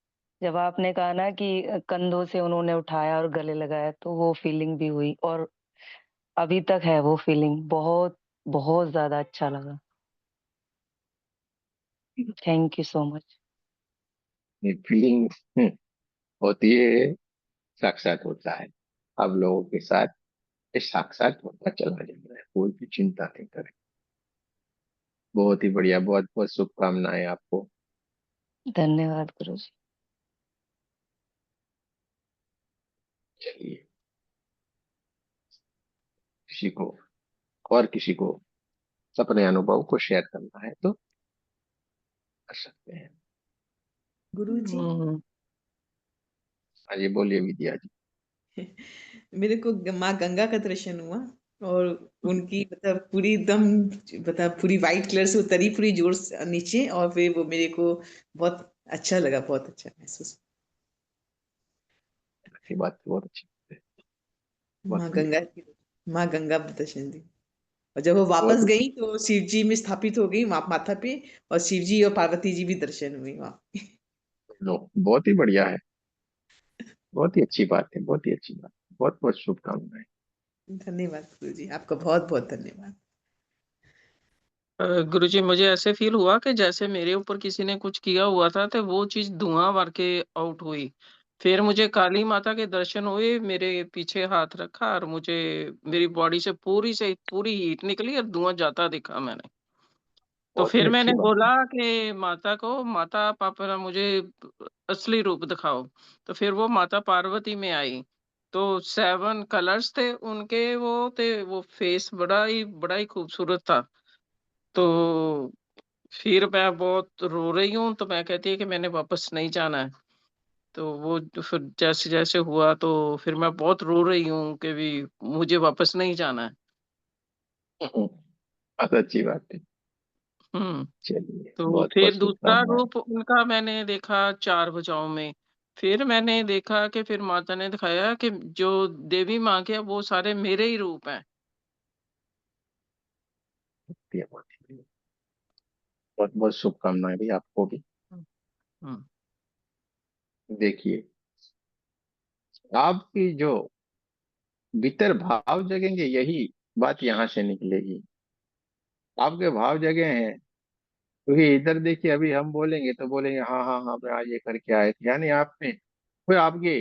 जब आपने कहा ना कि कंधों से उन्होंने उठाया और गले लगाया, तो वो फीलिंग भी हुई। और अभी तक है वो फीलिंग, बहुत बहुत ज्यादा अच्छा लगा। Thank you so much. ये फीलिंग होती है, साक्षात होता है। अब लोगों के साथ ये साक्षात होता चला जा रहा है, कोई भी चिंता नहीं करें। बहुत ही बढ़िया, बहुत बहुत शुभकामनाएं आपको। धन्यवाद गुरु जी। चलिए, किसी को और किसी को अपने अनुभव को शेयर करना है तो कर सकते हैं। गुरुजी। हम्म। हाँ जी, बोलिए विद्या जी। मेरे को माँ गंगा का दर्शन हुआ। और उनकी मतलब पूरी एकदम, मतलब पूरी वाइट कलर से उतरी पूरी जोर से नीचे, और फिर वो मेरे को बहुत अच्छा लगा, बहुत अच्छा महसूस। अच्छी बात, बहुत अच्छी बात है। बहुत माँ बढ़िया। गंगा की, माँ गंगा दर्शन दी। और जब वो वापस बहुत गई तो शिव जी में स्थापित हो गई माथा पे। और शिव जी और पार्वती जी भी दर्शन हुई वहाँ। बहुत ही बढ़िया है। बहुत ही अच्छी बात है, बहुत ही अच्छी बात। बहुत बहुत शुभकामनाएं। धन्यवाद गुरु जी, आपका बहुत बहुत धन्यवाद। गुरुजी, मुझे ऐसे फील हुआ कि जैसे मेरे ऊपर किसी ने कुछ किया हुआ था, तो वो चीज धुआं भर के आउट हुई। फिर मुझे काली माता के दर्शन हुए, मेरे पीछे हाथ रखा और मुझे मेरी बॉडी से पूरी हीट निकली और धुआं जाता दिखा मैंने। तो बहुत ही फिर अच्छी मैंने बात बोला है। कि माता को, माता पापा मुझे असली रूप दिखाओ। तो फिर वो माता पार्वती में आई। तो 7 कलर्स थे उनके, वो फेस बड़ा ही खूबसूरत था। तो फिर मैं बहुत रो रही हूँ, तो मैं कहती है कि मैंने वापस नहीं जाना है। तो वो फिर जैसे जैसे हुआ, तो फिर मैं बहुत रो रही हूँ कि भी मुझे वापस नहीं जाना है। बहुत अच्छी बात है। हम्म। चलिए, तो बहुत बहुत फिर दूसरा शुभकामनाएं। रूप उनका मैंने देखा 4 भुजाओं में। फिर मैंने देखा कि फिर माता ने दिखाया कि जो देवी माँ के हैं, वो सारे मेरे ही रूप हैं। बहुत बहुत शुभकामनाएं भी आपको भी। हम्म। देखिए, आपकी जो भीतर भाव जगेंगे, यही बात यहाँ से निकलेगी। आपके भाव जगे हैं, क्योंकि इधर देखिए, अभी हम बोलेंगे तो बोलेंगे हाँ हाँ हाँ मैं आज ये करके आए थे, यानी आपने कोई आपके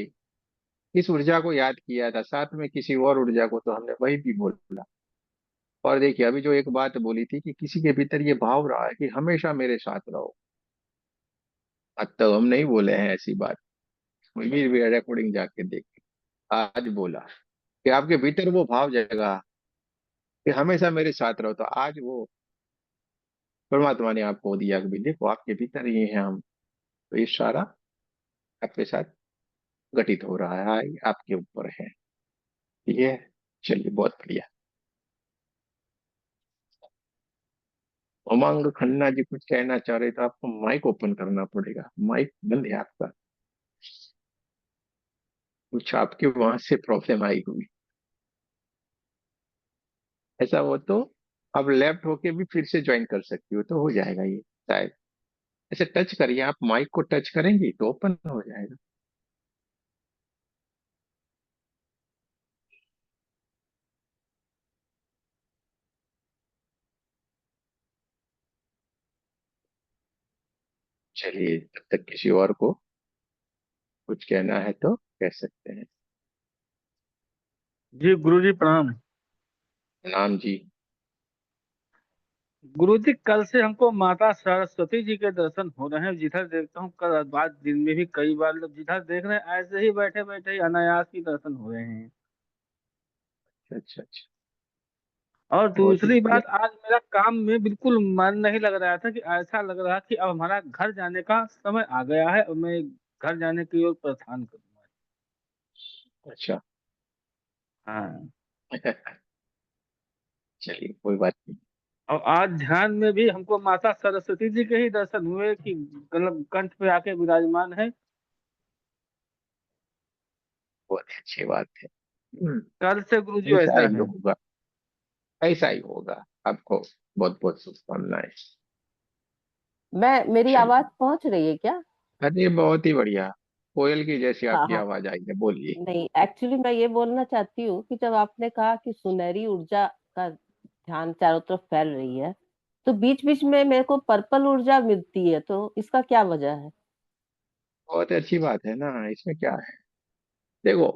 इस ऊर्जा को याद किया था, साथ में किसी और ऊर्जा को तो हमने वही भी बोला। और देखिए, अभी जो एक बात बोली थी कि किसी के भीतर ये भाव रहा है कि हमेशा मेरे साथ रहो। आज तक हम नहीं बोले हैं ऐसी बात, भी रिकॉर्डिंग जाके देख, आज बोला कि आपके भीतर वो भाव जगा कि हमेशा मेरे साथ रहो, तो आज वो परमात्मा ने आपको दिया कि भी देखो आपके भीतर ही हैं हम। तो ये सारा आपके साथ घटित हो रहा है, आपके ऊपर है। ठीक है, चलिए बहुत बढ़िया। उमंग खन्ना जी कुछ कहना चाह रहे, तो आपको माइक ओपन करना पड़ेगा, माइक बंद है आपका। कुछ आपके वहां से प्रॉब्लम आई हुई, ऐसा हो तो आप लेफ्ट होके भी फिर से ज्वाइन कर सकती हो, तो हो जाएगा ये शायद। ऐसे टच करिए, आप माइक को टच करेंगी तो ओपन हो जाएगा। चलिए, तब तक किसी और को कुछ कहना है तो कह सकते हैं। जी गुरुजी प्रणाम। नाम जी। गुरुजी कल से हमको माता सरस्वती जी के दर्शन हो रहे हैं, जिधर देखता हूँ कल बाद दिन में भी कई बार लोग जिधर देख रहे हैं ऐसे ही बैठे बैठे ही अनायास ही दर्शन हो रहे हैं। अच्छा अच्छा। और बहुत ही दूसरी बढ़िया। बात, आज मेरा काम में बिल्कुल मन नहीं लग रहा था कि ऐसा लग रहा कि अब हमारा घर जाने का समय आ गया है और मैं घर जाने की ओर प्रस्थान करूंगा। अच्छा। हाँ। चलिए कोई बात नहीं। और आज ध्यान में भी हमको माता सरस्वती जी के ही दर्शन हुए कि मतलब कंठ पे आके विराजमान है। बहुत ही अच्छी बात है। कल से गुरुजी ऐसा ऐसा ही है। होगा, ऐसा ही होगा। आपको बहुत बहुत शुभकामनाएं। मैं मेरी चलिए। आवाज पहुंच रही है क्या? अरे बहुत ही बढ़िया, कोयल की जैसी हाँ आपकी हाँ। आवाज आई है, बोलिए। नहीं, एक्चुअली मैं ये बोलना चाहती हूँ कि जब आपने कहा कि सुनहरी ऊर्जा का ध्यान चारों तरफ फैल रही है, तो बीच बीच में मेरे को पर्पल ऊर्जा मिलती है, तो इसका क्या वजह है? बहुत अच्छी बात है ना, इसमें क्या है। देखो,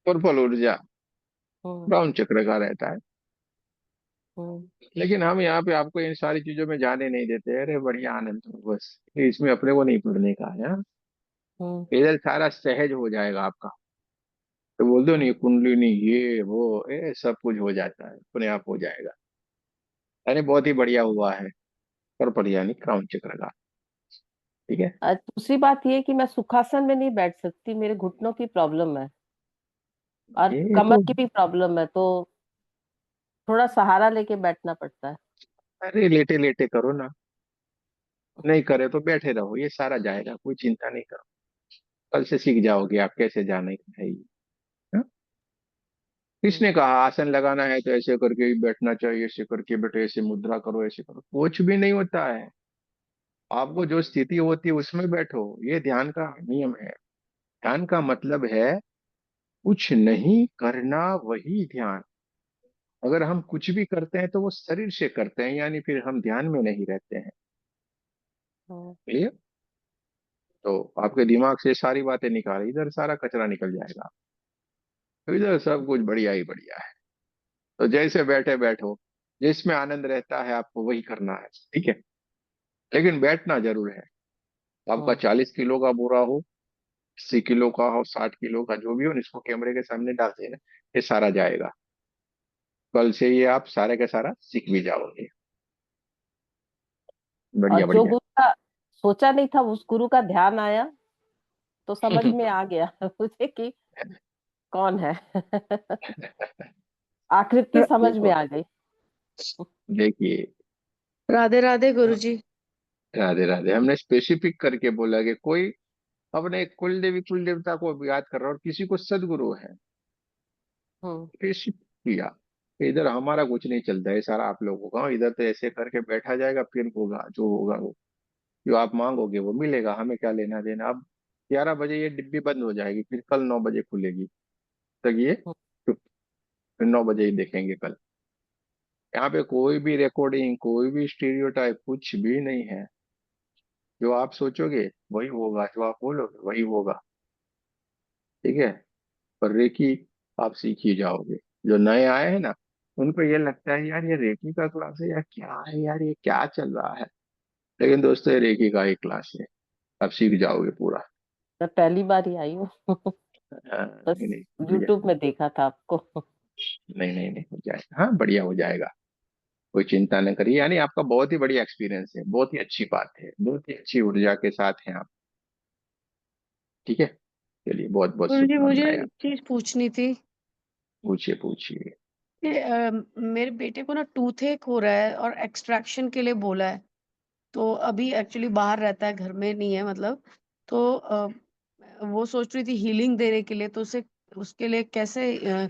पर्पल ऊर्जा हम्म। ब्राउन चक्र का रहता है, हम्म। लेकिन हम यहाँ पे आपको इन सारी चीजों में जाने नहीं देते। अरे बढ़िया, आनंद हो बस, इसमें अपने को नहीं पढ़ने का है, हाँ? हम्म। इधर सारा सहज हो जाएगा आपका। तो बोल दो नहीं, कुंडलिनी ये वो सब कुछ हो जाता है, अपने आप हो जाएगा। अरे बहुत ही बढ़िया हुआ है, पर बढ़िया नहीं, क्राउन चक्र का। ठीक है। दूसरी बात ये कि मैं सुखासन में नहीं बैठ सकती, मेरे घुटनों की प्रॉब्लम है और ये कमर तो, की भी प्रॉब्लम है, तो थोड़ा सहारा लेके बैठना पड़ता है। अरे लेटे लेटे करो ना, नहीं करे तो बैठे रहो, ये सारा जाएगा, कोई चिंता नहीं करो। कल से सीख जाओगे आप कैसे जाने का है ये। हाँ? हम्म। किसने कहा आसन लगाना है तो ऐसे करके ही बैठना चाहिए, ऐसे करके बैठो, ऐसे मुद्रा करो, ऐसे करो, कुछ भी नहीं होता है। आपको हम्म। जो स्थिति होती है उसमें बैठो, ये ध्यान का नियम है। ध्यान का मतलब है कुछ नहीं करना, वही ध्यान। अगर हम कुछ भी करते हैं तो वो शरीर से करते हैं, यानी फिर हम ध्यान में नहीं रहते हैं। हम्म। क्लियर? तो आपके दिमाग से सारी बातें निकाल, इधर सारा कचरा निकल जाएगा, तो इधर सब कुछ बढ़िया ही बढ़िया है। तो जैसे बैठे बैठो, जिसमें आनंद रहता है आपको वही करना है। ठीक है, लेकिन बैठना जरूर है। आपका हम्म। 40 किलो का बोरा हो, 80 किलो का हो, 60 किलो का, जो भी हो, इसको कैमरे के सामने डाल देना, ये सारा जाएगा। कल से ये आप सारे का सारा सीख भी जाओगे। और बढ़िया जो बढ़िया। गुरु का सोचा नहीं था उस गुरु का ध्यान आया, तो समझ में आ गया मुझे कि कौन है। आकृति समझ में देखो, आ गई। देखिए, राधे राधे गुरुजी। राधे राधे, हमने स्पेसिफिक करके बोला कि कोई अपने कुल देवी कुल देवता को याद कर रहा है और किसी को सदगुरु है, हम्म। स्पेसिफिक किया। इधर हमारा कुछ नहीं चलता है, सारा आप लोगों का। इधर तो ऐसे करके बैठा जाएगा, फिर होगा जो होगा वो, जो आप मांगोगे वो मिलेगा, हमें क्या लेना देना। अब 11 बजे ये डिब्बी बंद हो जाएगी, फिर कल 9 बजे खुलेगी, तक ये चुप, फिर 9 बजे ही देखेंगे कल। यहाँ पे कोई भी रिकॉर्डिंग, कोई भी स्टीरियोटाइप, कुछ भी नहीं है। जो आप सोचोगे वही होगा, जो आप बोलोगे वही होगा। ठीक है, पर रेकी आप सीख ही जाओगे। जो नए आए हैं ना, उनको ये लगता है यार ये रेकी का क्लास है, यार क्या है यार, ये क्या चल रहा है। लेकिन दोस्तों, ये रेकी का ही क्लास है। अब सीख जाओगे पूरा। मैं पहली बार ही आई हूँ। बस नहीं नहीं बढ़िया। यूट्यूब में देखा था आपको। नहीं नहीं नहीं, हो जाएगा, हाँ बढ़िया हो जाएगा। कोई चिंता न करिए, यानी आपका बहुत ही बढ़िया एक्सपीरियंस है, बहुत ही अच्छी बात है, बहुत ही अच्छी ऊर्जा के साथ हैं आप। ठीक है, चलिए बहुत बहुत गुरुजी मुझे शुभकामनाएं। एक चीज पूछनी थी पूछिए पूछिए। कि मेरे बेटे को ना टूथेक हो रहा है और एक्सट्रैक्शन के लिए बोला है। तो अभी एक्चुअली बाहर रहता है, घर में नहीं है मतलब। तो वो सोच रही थी हीलिंग देने के लिए, तो उसे उसके लिए कैसे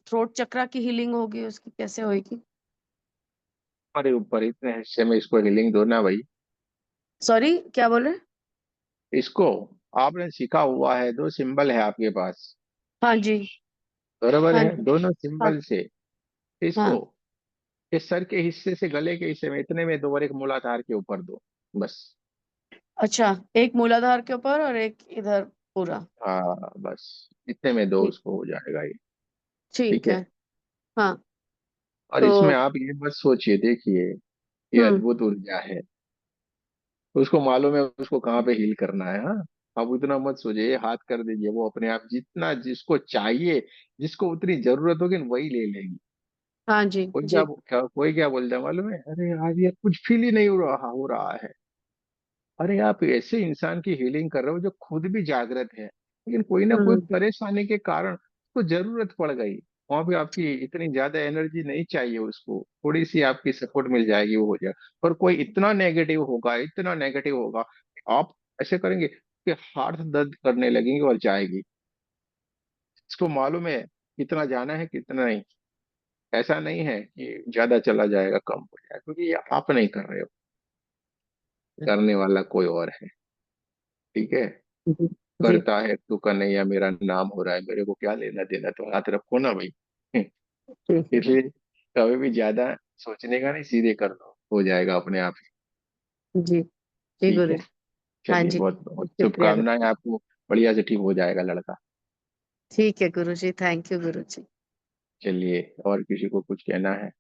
थ्रोट चक्रा की हीलिंग होगी, उसकी कैसे होगी? हमारे ऊपर इतने हिस्से में इसको हीलिंग दो ना भाई। सॉरी, क्या बोल रहे हैं? इसको आपने सीखा हुआ है, दो सिंबल है आपके पास, हाँ जी। बराबर हाँ है, जी। दोनों हाँ। सिंबल से इसको हाँ। इस सर के हिस्से से गले के हिस्से में इतने में दो और एक मूलाधार के ऊपर दो, बस। अच्छा, एक मूलाधार के ऊपर और एक इधर पूरा। हाँ बस, इतने में दो, ठीक। उसको हो जाएगा ये। ठीक ठीक है। है। हाँ। और इसमें तो आप ये मत सोचिए, देखिए ये हम्म। अद्भुत ऊर्जा है, उसको मालूम है उसको कहाँ पे हील करना है। हाँ, आप उतना मत सोचिए, ये हाथ कर दीजिए, वो अपने आप जितना जिसको चाहिए, जिसको उतनी जरूरत होगी वही ले लेगी। हाँ जी कोई जी। कोई क्या बोलता है मालूम है, अरे आज ये कुछ फील ही नहीं हो रहा है। अरे आप ऐसे इंसान की हीलिंग कर रहे हो जो खुद भी जागृत है, लेकिन कोई ना कोई हम्म। परेशानी के कारण उसको जरूरत पड़ गई, वहां पे आपकी इतनी ज्यादा एनर्जी नहीं चाहिए, उसको थोड़ी सी आपकी सपोर्ट मिल जाएगी, वो हो जाएगा। और कोई इतना नेगेटिव होगा, इतना नेगेटिव होगा कि आप ऐसे करेंगे कि हार्ट दर्द करने लगेंगे और जाएगी। इसको मालूम है कितना जाना है कितना नहीं। ऐसा नहीं है कि ज्यादा चला जाएगा कम हो जाएगा, क्योंकि ये आप नहीं कर रहे हो, करने वाला कोई और है। ठीक है, जी जी। करता है तू कन्हैया, मेरा नाम हो रहा है, मेरे को क्या लेना देना, तो हाथ रखो ना भाई। ठीक है। इसलिए कभी भी ज्यादा सोचने का नहीं, सीधे कर दो, हो जाएगा अपने आप ही। जी जी ठीक गुरु है, जी। हाँ चलिए जी। बहुत बहुत शुक्रिया गुरु। शुभकामनाएं आपको, बढ़िया से ठीक हो जाएगा लड़का। ठीक है गुरु जी, थैंक यू गुरु जी। चलिए, और किसी को कुछ कहना है?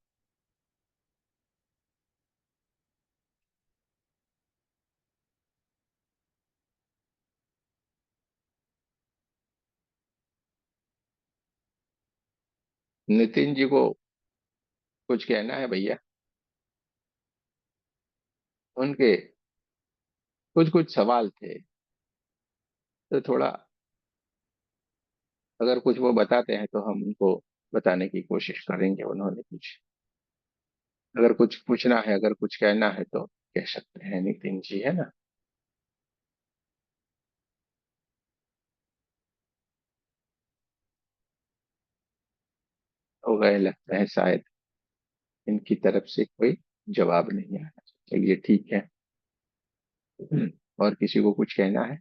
नितिन जी को कुछ कहना है भैया? उनके कुछ कुछ सवाल थे, तो थोड़ा अगर कुछ वो बताते हैं तो हम उनको बताने की कोशिश करेंगे। उन्होंने कुछ, अगर कुछ पूछना है, अगर कुछ कहना है तो कह सकते हैं, नितिन जी, है ना? हो गए लगता है शायद, इनकी तरफ से कोई जवाब नहीं आया। चलिए ठीक है। और किसी को कुछ कहना है?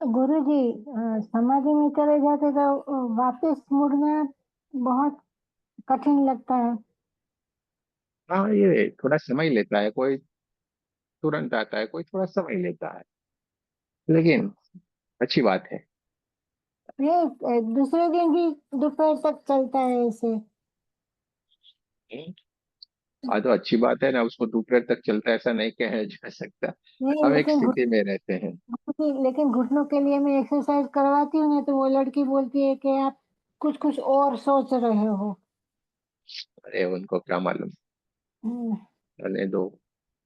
गुरु जी, समाधि में चले जाते तो वापस मुड़ना बहुत कठिन लगता है। हाँ, ये थोड़ा समय लेता है, कोई तुरंत आता है, कोई थोड़ा समय लेता है, लेकिन अच्छी बात है। ये दूसरे दिन भी दोपहर तक चलता है ऐसे। हाँ तो अच्छी बात है ना, उसको दोपहर तक चलता है ऐसा नहीं कहा जा सकता। नहीं, हम एक लेकिन स्थिति में रहते हैं। लेकिन घुटनों के लिए मैं एक्सरसाइज करवाती हूँ ना, तो वो लड़की बोलती है कि आप कुछ कुछ और सोच रहे हो। अरे उनको क्या मालूम, हम्म, चलने दो।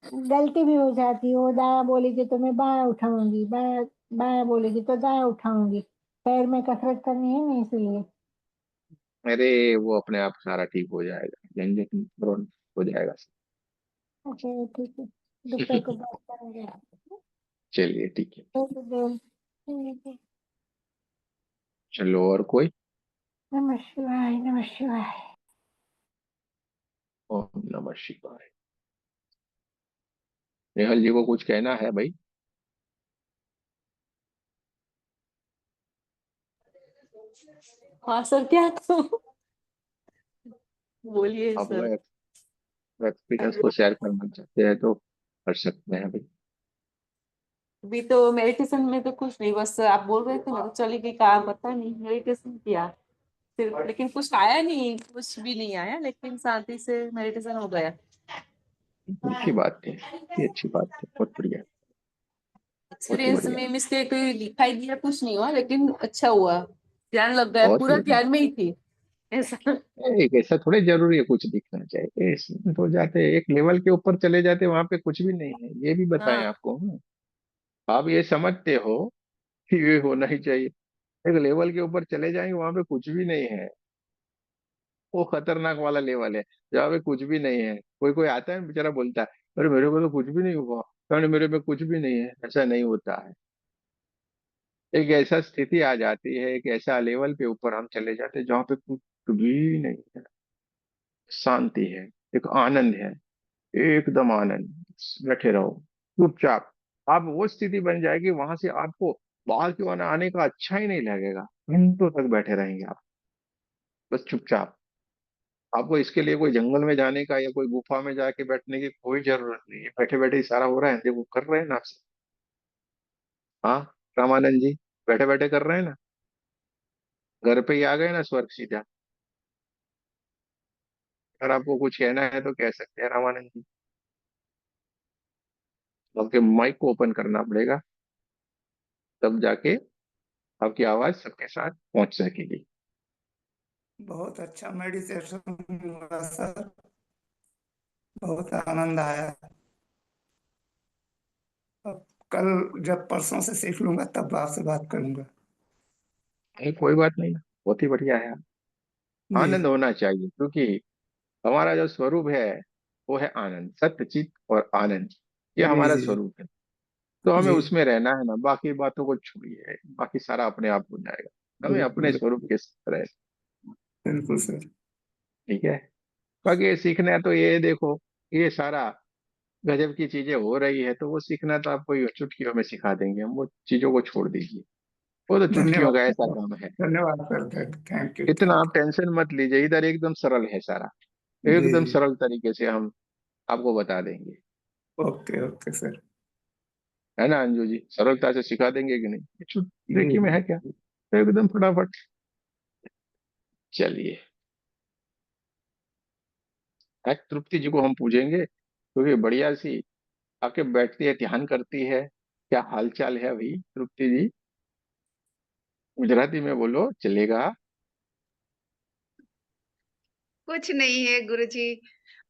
गलती भी हो जाती है। वो दाया बोलेगी तो मैं बाया उठाऊंगी, बाया बाया बोलेगी तो दाया उठाऊंगी। पैर में कसरत करनी है ना, इसलिए। अरे वो अपने आप सारा ठीक हो जाएगा, झंझट तुरंत हो जाएगा। ओके, ठीक है। दोपहर को बात करेंगे। चलिए ठीक है। ठीक है। चलो, और कोई? नमः शिवाय, नमः शिवाय। ओम नमः शिवाय। नेहल जी को कुछ कहना है भाई? हाँ सर, क्या तो बोलिए आप सर। एक्सपीरियंस को शेयर करना चाहते हैं तो कर सकते हैं भाई। अभी तो मेडिटेशन में तो कुछ नहीं, बस आप बोल रहे थे ना तो चली गई, काम पता नहीं, मेडिटेशन किया फिर लेकिन कुछ आया नहीं, कुछ भी नहीं आया, लेकिन शांति से मेडिटेशन हो गया। अच्छी बात है, ये अच्छी बात है, बहुत बढ़िया, बहुत ही एक्सपीरियंस बढ़िया, में मिस्टेक दिखाई दिया, कुछ नहीं हुआ, लेकिन अच्छा हुआ, ध्यान लग गया, बहुत ही पूरा बढ़िया। ध्यान में ही थी ऐसा। एक ऐसा थोड़े जरूरी है कुछ दिखना चाहिए, इसमें तो जाते एक लेवल के ऊपर चले जाते, वहां पे कुछ भी नहीं है, ये भी बताएं हाँ, आपको। आप ये समझते हो कि ये होना ही चाहिए, एक लेवल के ऊपर चले जाएंगे वहां पे कुछ भी नहीं है, वो खतरनाक वाला लेवल है जहाँ पे कुछ भी नहीं है। कोई कोई आता है बेचारा बोलता है अरे मेरे को तो कुछ भी नहीं हुआ, कारण मेरे में कुछ भी नहीं है, ऐसा नहीं होता है। एक ऐसा स्थिति आ जाती है, एक ऐसा लेवल पे ऊपर हम चले जाते हैं जहाँ पे कुछ भी नहीं है, शांति है, एक आनंद है, एकदम आनंद, बैठे रहो चुपचाप। आप वो स्थिति बन जाएगी, वहां से आपको बाहर क्यों आना आने का अच्छा ही नहीं लगेगा, घंटों तक बैठे रहेंगे आप, बस चुपचाप। आपको इसके लिए कोई जंगल में जाने का या कोई गुफा में जाके बैठने की कोई जरूरत नहीं है, बैठे बैठे ही सारा हो रहा है, देखो कर रहे हैं ना आपसे। हाँ, रामानंद जी, बैठे बैठे कर रहे हैं ना, घर पे ही आ गए ना स्वर्ग सीधा। अगर आपको कुछ कहना है तो कह सकते हैं रामानंद जी, आपके माइक को ओपन करना पड़ेगा, तब जाके आपकी आवाज सबके साथ पहुंच सकेगी। बहुत अच्छा मेडिटेशन हुआ सर, बहुत आनंद आया। अब कल जब परसों से सीख लूंगा तब आपसे बात करूंगा। नहीं कोई बात नहीं, बहुत ही बढ़िया है, जी आनंद होना चाहिए, क्योंकि हमारा जो स्वरूप है वो है आनंद, सत्य चित और आनंद, ये जी हमारा जी स्वरूप है। तो हमें जी, उसमें रहना है ना, बाकी बातों को छोड़िए, बाकी सारा अपने आप हो जाएगा, हमें अपने बिल्कुल स्वरूप के साथ रहे। बिल्कुल सर। ठीक है, बाकी ये सीखना है तो ये देखो, ये सारा गजब की चीजें हो रही है, तो वो सीखना तो आपको ये चुटकियों में सिखा देंगे हम, वो चीजों को छोड़ दीजिए, वो तो चुटकियों का धन्यवाद ऐसा सर, काम है। धन्यवाद सर, थैंक यू इतना थैंक आप टेंशन मत लीजिए, इधर एकदम सरल है सारा, यू। जी एकदम जी, सरल तरीके से हम आपको बता देंगे। Okay okay sir. है ना अंजू जी, सरलता से सिखा देंगे कि नहीं, ये जी देखिए में जी है क्या, तो एकदम फटाफट। चलिए, आज तृप्ति जी को हम पूछेंगे, क्योंकि बढ़िया सी आके बैठती है, ध्यान करती है। क्या हाल चाल है अभी तृप्ति जी? गुजराती में बोलो चलेगा। कुछ नहीं है गुरुजी,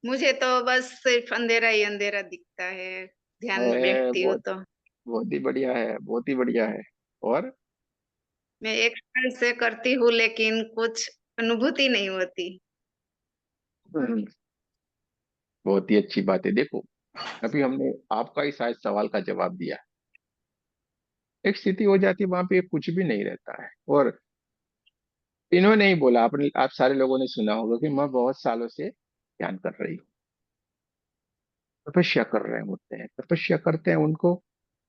मुझे तो बस सिर्फ अंधेरा ही अंधेरा दिखता है ध्यान में बैठती हूँ बहुत तो। बहुत ही बढ़िया है, बहुत ही बढ़िया है। और मैं एक साल से करती हूँ लेकिन कुछ अनुभूति नहीं होती। हम्म, बहुत ही अच्छी बात है। देखो, अभी हमने आपका ही शायद सवाल का जवाब दिया। एक स्थिति हो जाती है वहां पे कुछ भी नहीं रहता है, और इन्होंने ही बोला, आपने आप सारे लोगों ने सुना होगा कि मैं बहुत सालों से ध्यान कर रही हूँ, तपस्या कर रहे होते हैं, तपस्या करते हैं, उनको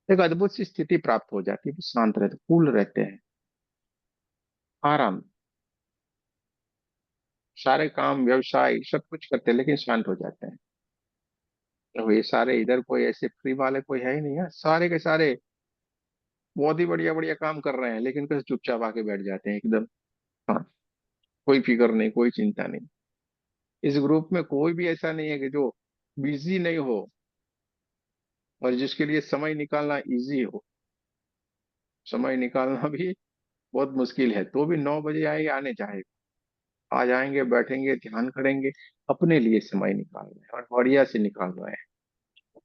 एक अद्भुत सी स्थिति प्राप्त हो जाती है, वो शांत रहते, कूल रहते हैं, आराम, सारे काम व्यवसाय सब कुछ करते हैं लेकिन शांत हो जाते हैं। तो ये सारे इधर कोई ऐसे फ्री वाले कोई है ही नहीं है, सारे के सारे बहुत ही बढ़िया बढ़िया काम कर रहे हैं, लेकिन कैसे चुपचाप आके बैठ जाते हैं एकदम। हाँ, कोई फिक्र नहीं, कोई चिंता नहीं। इस ग्रुप में कोई भी ऐसा नहीं है कि जो बिजी नहीं हो, और जिसके लिए समय निकालना इजी हो। समय निकालना भी बहुत मुश्किल है, तो भी 9 बजे आए आने चाहे, आ जाएंगे, बैठेंगे, ध्यान करेंगे, अपने लिए समय निकाल रहे हैं और बढ़िया से निकाल रहे हैं।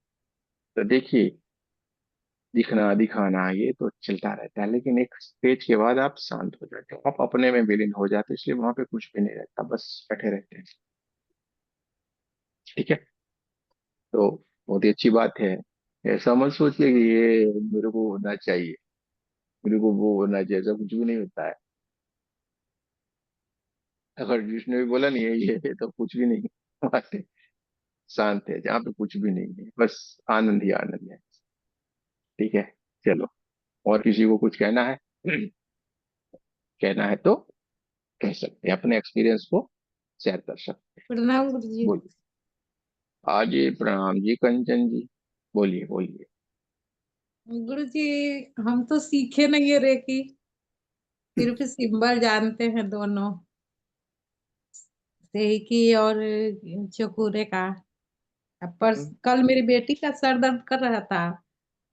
तो देखिए, दिखना दिखाना ये तो चलता रहता है, लेकिन एक स्टेज के बाद आप शांत हो जाते हो, आप अपने में विलीन हो जाते हो, इसलिए वहां पे कुछ भी नहीं रहता, बस बैठे रहते हैं। ठीक है, तो बहुत ही अच्छी बात है। ऐसा मत सोचिए कि ये मेरे को होना चाहिए, मेरे को वो होना चाहिए, ऐसा कुछ भी नहीं होता है। अगर जिसने भी बोला नहीं है ये तो कुछ भी नहीं है। बात है, शांत है जहाँ पे कुछ भी नहीं है, बस आनंद ही आनंद है। ठीक है, चलो, और किसी को कुछ कहना है? कहना है तो कह सकते हैं, अपने एक्सपीरियंस को शेयर कर सकते हैं। प्रणाम गुरुजी। बोलिए। जी प्रणाम जी कंचन जी, बोलिए बोलिए। गुरुजी, हम तो सीखे नहीं है रेकी, सिर्फ सिंबल जानते हैं दोनों। सेहिकी और चकोरे का। पर हम्म। कल मेरी बेटी का सर दर्द कर रहा था,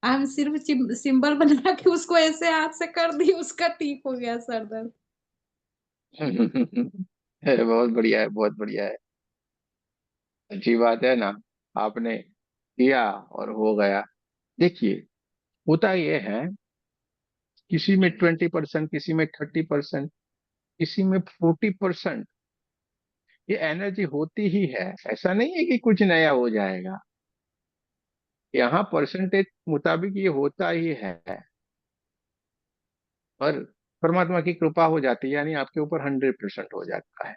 हम सिर्फ सिंबल बना के उसको ऐसे हाथ से कर दी, उसका ठीक हो गया सर दर्द। बहुत बढ़िया है, बहुत बढ़िया है। अच्छी बात है ना, आपने किया और हो गया। देखिए, होता ये है, किसी में 20%, किसी में 30%, किसी में 40%, ये एनर्जी होती ही है। ऐसा नहीं है कि कुछ नया हो जाएगा, यहाँ परसेंटेज मुताबिक ये होता ही है। और परमात्मा की कृपा हो जाती है, यानी आपके ऊपर 100% हो जाता है।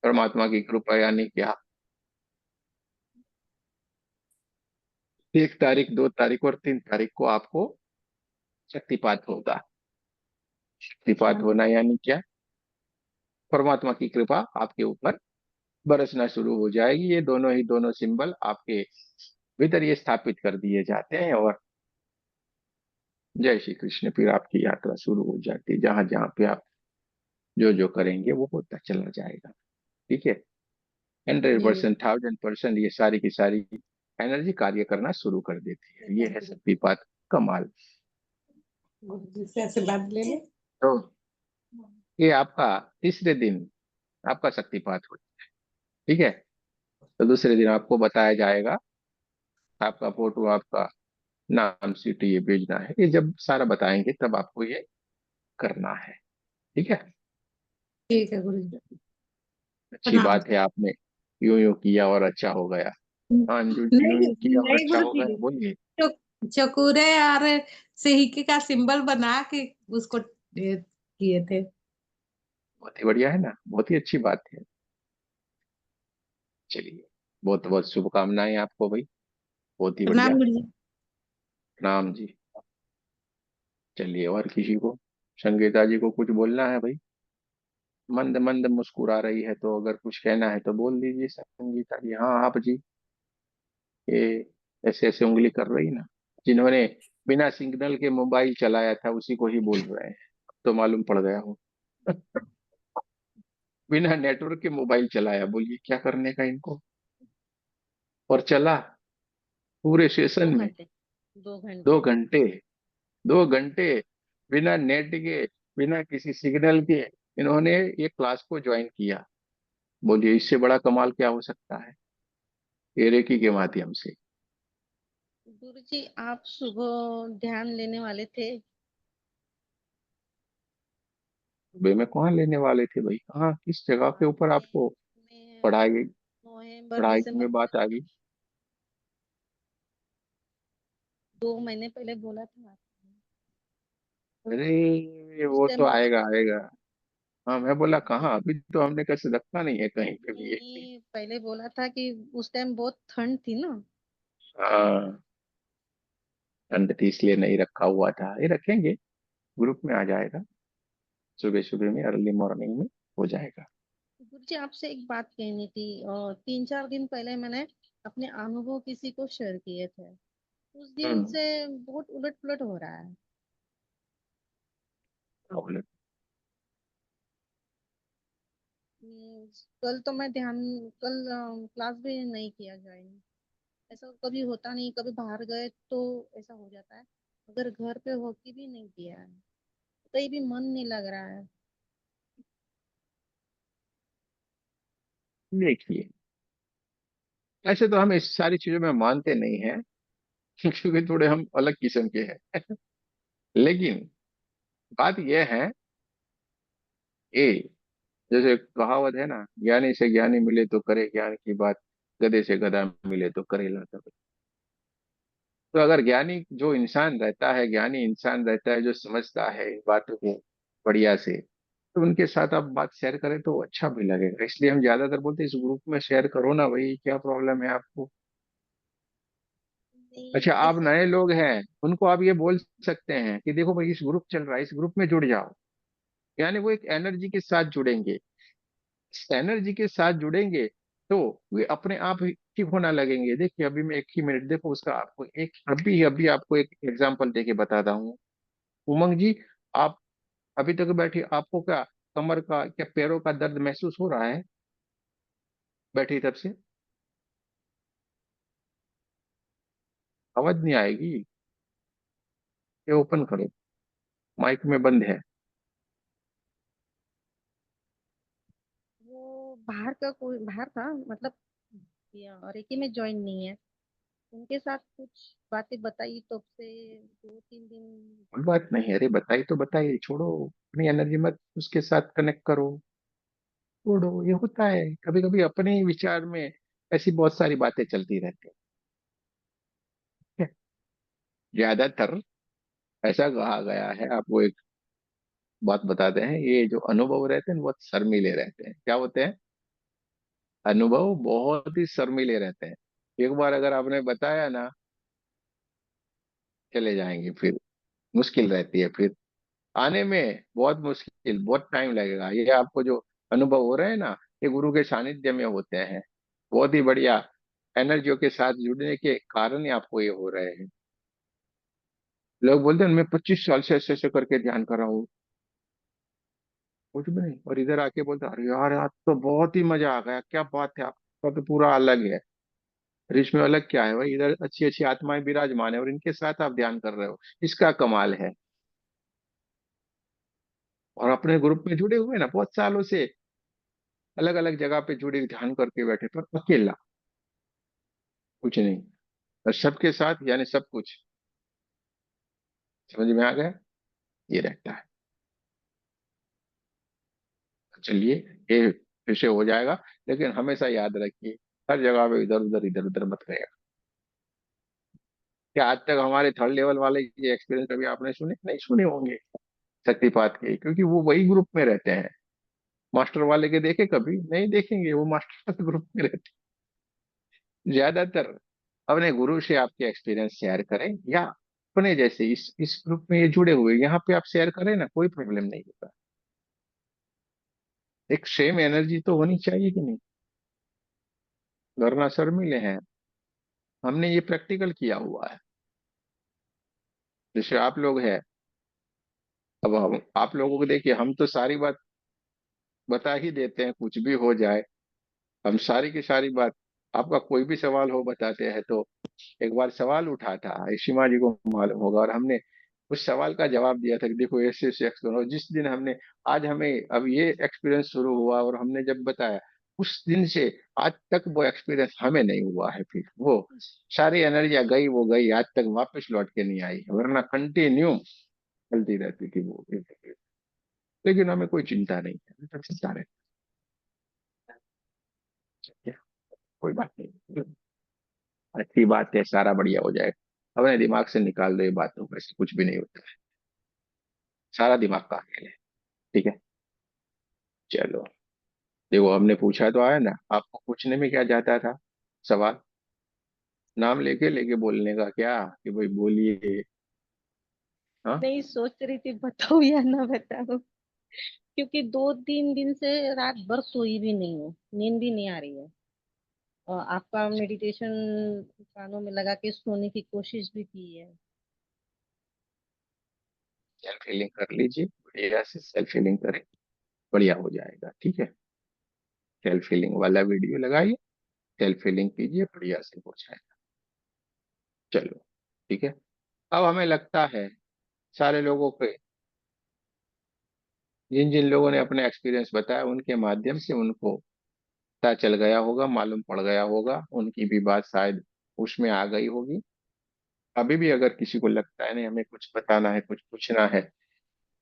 परमात्मा की कृपा यानी क्या? 1 तारीख, 2 तारीख और 3 तारीख को आपको शक्तिपात होगा। शक्तिपात होना यानी क्या? परमात्मा की कृपा आपके ऊपर बरसना शुरू हो जाएगी। ये दोनों सिंबल आपके भीतर ये स्थापित कर दिए जाते हैं, और जय श्री कृष्ण, फिर आपकी यात्रा शुरू हो जाती है। जहां जहां पे आप जो जो करेंगे वो होता चला जाएगा। ठीक है, 100%, 1000% ये सारी की सारी एनर्जी कार्य करना शुरू कर देती है। ये है शक्तिपात कमाल। गुरुजी से आशीर्वाद ले ले। तो ये आपका तीसरे दिन आपका शक्तिपात हो, ठीक है। तो दूसरे दिन आपको बताया जाएगा, आपका फोटो, आपका नाम, सिटी ये भेजना है। ये जब सारा बताएंगे तब आपको ये करना है, ठीक है। ठीक है गुरुजी। अच्छी प्रणाम। बात है, आपने यूं यूं किया और अच्छा हो गया। हाँ, जो यूं नहीं यूं किया और नहीं अच्छा हो गया, गुरुजी, बोलिए। चकोरे और सेहिके का सिंबल बना के उसको किए थे। बहुत ही बढ़िया है ना, बहुत ही अच्छी बात है। चलिए, बहुत बहुत शुभकामनाएं आपको भाई, बहुत ही बढ़िया। प्रणाम गुरुजी। प्रणाम जी। चलिए, और किसी को, संगीता जी को कुछ बोलना है भाई? मंद मंद मुस्कुरा रही है, तो अगर कुछ कहना है तो बोल दीजिए संगीता जी। हाँ आप जी, ये ऐसे ऐसे उंगली कर रही ना, जिन्होंने बिना सिग्नल के मोबाइल चलाया था उसी को ही बोल रहे हैं। अब तो मालूम पड़ गया हो। बिना नेटवर्क के मोबाइल चलाया, बोलिए क्या करने का इनको। और चला पूरे दो सेशन में घंटे 2 घंटे 2 घंटे, 2 घंटे बिना नेट के, बिना किसी सिग्नल के इन्होंने ये क्लास को ज्वाइन किया। बोलिए इससे बड़ा कमाल क्या हो सकता है, ये रेकी के माध्यम से। गुरुजी, आप सुबह ध्यान लेने वाले थे। सुबह में कहाँ लेने वाले थे भाई, कहाँ किस जगह के ऊपर आपको आपने पढ़ाई, नवंबर पढ़ाई दिसंबर में बात आ गई? 2 महीने पहले बोला था। अरे उस वो तो टाइम बहुत आएगा आएगा। हाँ, मैं बोला कहाँ, अभी तो हमने कैसे रखा नहीं है कहीं पे भी ये। नहीं, पहले बोला था कि उस टाइम बहुत ठंड थी ना। हाँ, ठंड थी इसलिए नहीं रखा हुआ था, ये रखेंगे, ग्रुप में आ जाएगा, सुबह सुबह में, अर्ली मॉर्निंग में हो जाएगा। गुरुजी, आपसे एक बात कहनी थी। और 3-4 दिन पहले मैंने अपने अनुभव किसी को शेयर किए थे। उस दिन हम्म। से बहुत उलट पुलट हो रहा है। प्रॉब्लम। हम्म, कल तो मैं ध्यान, कल क्लास भी नहीं किया ज्वाइन। ऐसा कभी होता नहीं, कभी बाहर गए तो ऐसा हो जाता है। अगर घर पे होके भी नहीं किया है, कहीं भी मन नहीं लग रहा है। देखिए, ऐसे तो हम इस सारी चीजों में मानते नहीं हैं, क्योंकि थोड़े हम अलग किस्म के हैं। लेकिन बात यह है, ए, जैसे कहावत है ना, ज्ञानी से ज्ञानी मिले तो करे ज्ञान की बात, गधे से गधा मिले तो करे लाता। तो अगर ज्ञानी जो इंसान रहता है, ज्ञानी इंसान रहता है जो समझता है इन बातों को बढ़िया से, तो उनके साथ आप बात शेयर करें तो अच्छा भी लगेगा। इसलिए हम ज्यादातर बोलते हैं इस ग्रुप में शेयर करो ना भाई, क्या प्रॉब्लम है आपको। नहीं, अच्छा, आप ऐसा नए लोग हैं, उनको आप ये बोल सकते हैं कि देखो भाई, इस ग्रुप चल रहा है, इस ग्रुप में जुड़ जाओ। यानी वो एक एनर्जी के साथ जुड़ेंगे, इस एनर्जी के साथ जुड़ेंगे तो वे अपने आप ही ठीक होना लगेंगे। देखिए, अभी मैं एक ही मिनट, देखो उसका आपको एक, अभी अभी आपको एक एग्जांपल देके बताता हूँ। उमंग जी, आप अभी तक बैठी, आपको क्या कमर का, क्या पैरों का दर्द महसूस हो रहा है? बैठी तब से आवाज नहीं आएगी। ये ओपन करो, माइक में बंद है। वो बाहर का कोई बाहर था, मतलब रेकी में ज्वाइन नहीं है। उनके साथ कुछ बातें बताई तो अब से 2-3 दिन। कोई बात नहीं, अरे बताई तो बताई, छोड़ो, अपनी एनर्जी मत उसके साथ कनेक्ट करो, छोड़ो। ये होता है कभी कभी अपने ही विचार में, ऐसी बहुत सारी बातें चलती रहती है। ज्यादातर ऐसा कहा गया है, आपको एक बात बताते हैं, ये जो अनुभव रहते हैं बहुत शर्मीले रहते हैं। क्या होते हैं? अनुभव बहुत ही शर्मीले रहते हैं। एक बार अगर आपने बताया ना, चले जाएंगे फिर, मुश्किल रहती है फिर आने में, बहुत मुश्किल, बहुत टाइम लगेगा। ये आपको जो अनुभव हो रहे हैं ना, ये गुरु के सानिध्य में होते हैं। बहुत ही बढ़िया एनर्जियों के साथ जुड़ने के कारण ही आपको ये हो रहे हैं। लोग बोलते हैं मैं 25 साल से ऐसे ऐसे करके ध्यान कर रहा हूँ, कुछ भी नहीं, और इधर आके बोलते हैं, अरे यार आज तो बहुत ही मजा आ गया, क्या बात है, आपका तो पूरा अलग है। और इसमें अलग क्या है भाई, इधर अच्छी अच्छी आत्माएं विराजमान है और इनके साथ आप ध्यान कर रहे हो, इसका कमाल है। और अपने ग्रुप में जुड़े हुए ना बहुत सालों से, अलग अलग जगह पे जुड़े ध्यान करके बैठे, पर अकेला कुछ नहीं, और सबके साथ यानी सब कुछ। समझ में आ गया? ये रहता है। चलिए, ये फिर से हो जाएगा, लेकिन हमेशा याद रखिए, हर जगह पे इधर उधर मत रहेगा। क्या आज तक हमारे थर्ड लेवल वाले ये एक्सपीरियंस कभी आपने सुने? नहीं सुने होंगे शक्तिपात के, क्योंकि वो वही ग्रुप में रहते हैं। मास्टर वाले के देखे कभी? नहीं देखेंगे, वो मास्टर ग्रुप में रहते हैं ज्यादातर। अपने गुरु से आपके एक्सपीरियंस शेयर करें, या अपने जैसे इस ग्रुप में ये जुड़े हुए यहाँ पे आप शेयर करें ना, कोई प्रॉब्लम नहीं होता। एक सेम एनर्जी तो होनी चाहिए कि नहीं? वरना शर्मीले हैं। हमने ये प्रैक्टिकल किया हुआ है। जैसे आप लोग हैं, अब हम आप लोगों को देखिए, हम तो सारी बात बता ही देते हैं, कुछ भी हो जाए हम सारी की सारी बात, आपका कोई भी सवाल हो बताते हैं। तो एक बार सवाल उठा था, सीमा जी को मालूम होगा, और हमने उस सवाल का जवाब दिया था कि देखो ऐसे ऐसे एक्सपीरियंस। जिस दिन हमने, आज हमें अब ये एक्सपीरियंस शुरू हुआ और हमने जब बताया, उस दिन से आज तक वो एक्सपीरियंस हमें नहीं हुआ है। फिर वो सारी एनर्जियां गई, वो गई, आज तक वापस लौट के नहीं आई, वरना कंटिन्यू चलती रहती थी वो। लेकिन हमें कोई चिंता नहीं है, हमें तो चिंता रहती है, कोई बात नहीं, अच्छी बात है, सारा बढ़िया हो जाएगा। अपने दिमाग से निकाल दो ये बातों को, ऐसे कुछ भी नहीं होता है, सारा दिमाग का खेल है। ठीक है, चलो। देखो हमने पूछा तो आया ना, आपको पूछने में क्या जाता था सवाल? नाम लेके लेके बोलने का क्या, कि भाई बोलिए। हाँ, नहीं, सोच रही थी बताओ या ना बताओ, क्योंकि 2-3 दिन से रात भर सोई भी नहीं हूँ, नींद भी नहीं आ रही है। और आपका मेडिटेशन कानों में लगा के सोने की कोशिश भी की है। सेल्फ हीलिंग कर लीजिए, बढ़िया से सेल्फ हीलिंग करें, बढ़िया हो जाएगा। ठीक है, सेल्फ हीलिंग वाला वीडियो लगाइए, सेल्फ हीलिंग कीजिए, बढ़िया से हो जाएगा। चलो, ठीक है। अब हमें लगता है सारे लोगों के, जिन जिन लोगों ने अपने एक्सपीरियंस बताया उनके माध्यम से उनको पता चल गया होगा, मालूम पड़ गया होगा, उनकी भी बात शायद उसमें आ गई होगी। अभी भी अगर किसी को लगता है नहीं हमें कुछ बताना है, कुछ पूछना है,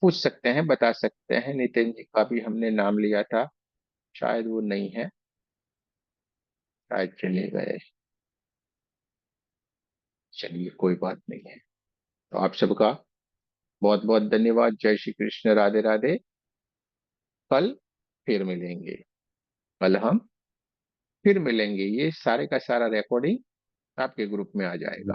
पूछ सकते हैं, बता सकते हैं। नितिन जी का भी हमने नाम लिया था, शायद वो नहीं है, शायद चले गए। चलिए, कोई बात नहीं है। तो आप सबका बहुत बहुत धन्यवाद। जय श्री कृष्ण, राधे राधे। कल फिर मिलेंगे, कल हम फिर मिलेंगे। ये सारे का सारा रिकॉर्डिंग आपके ग्रुप में आ जाएगा।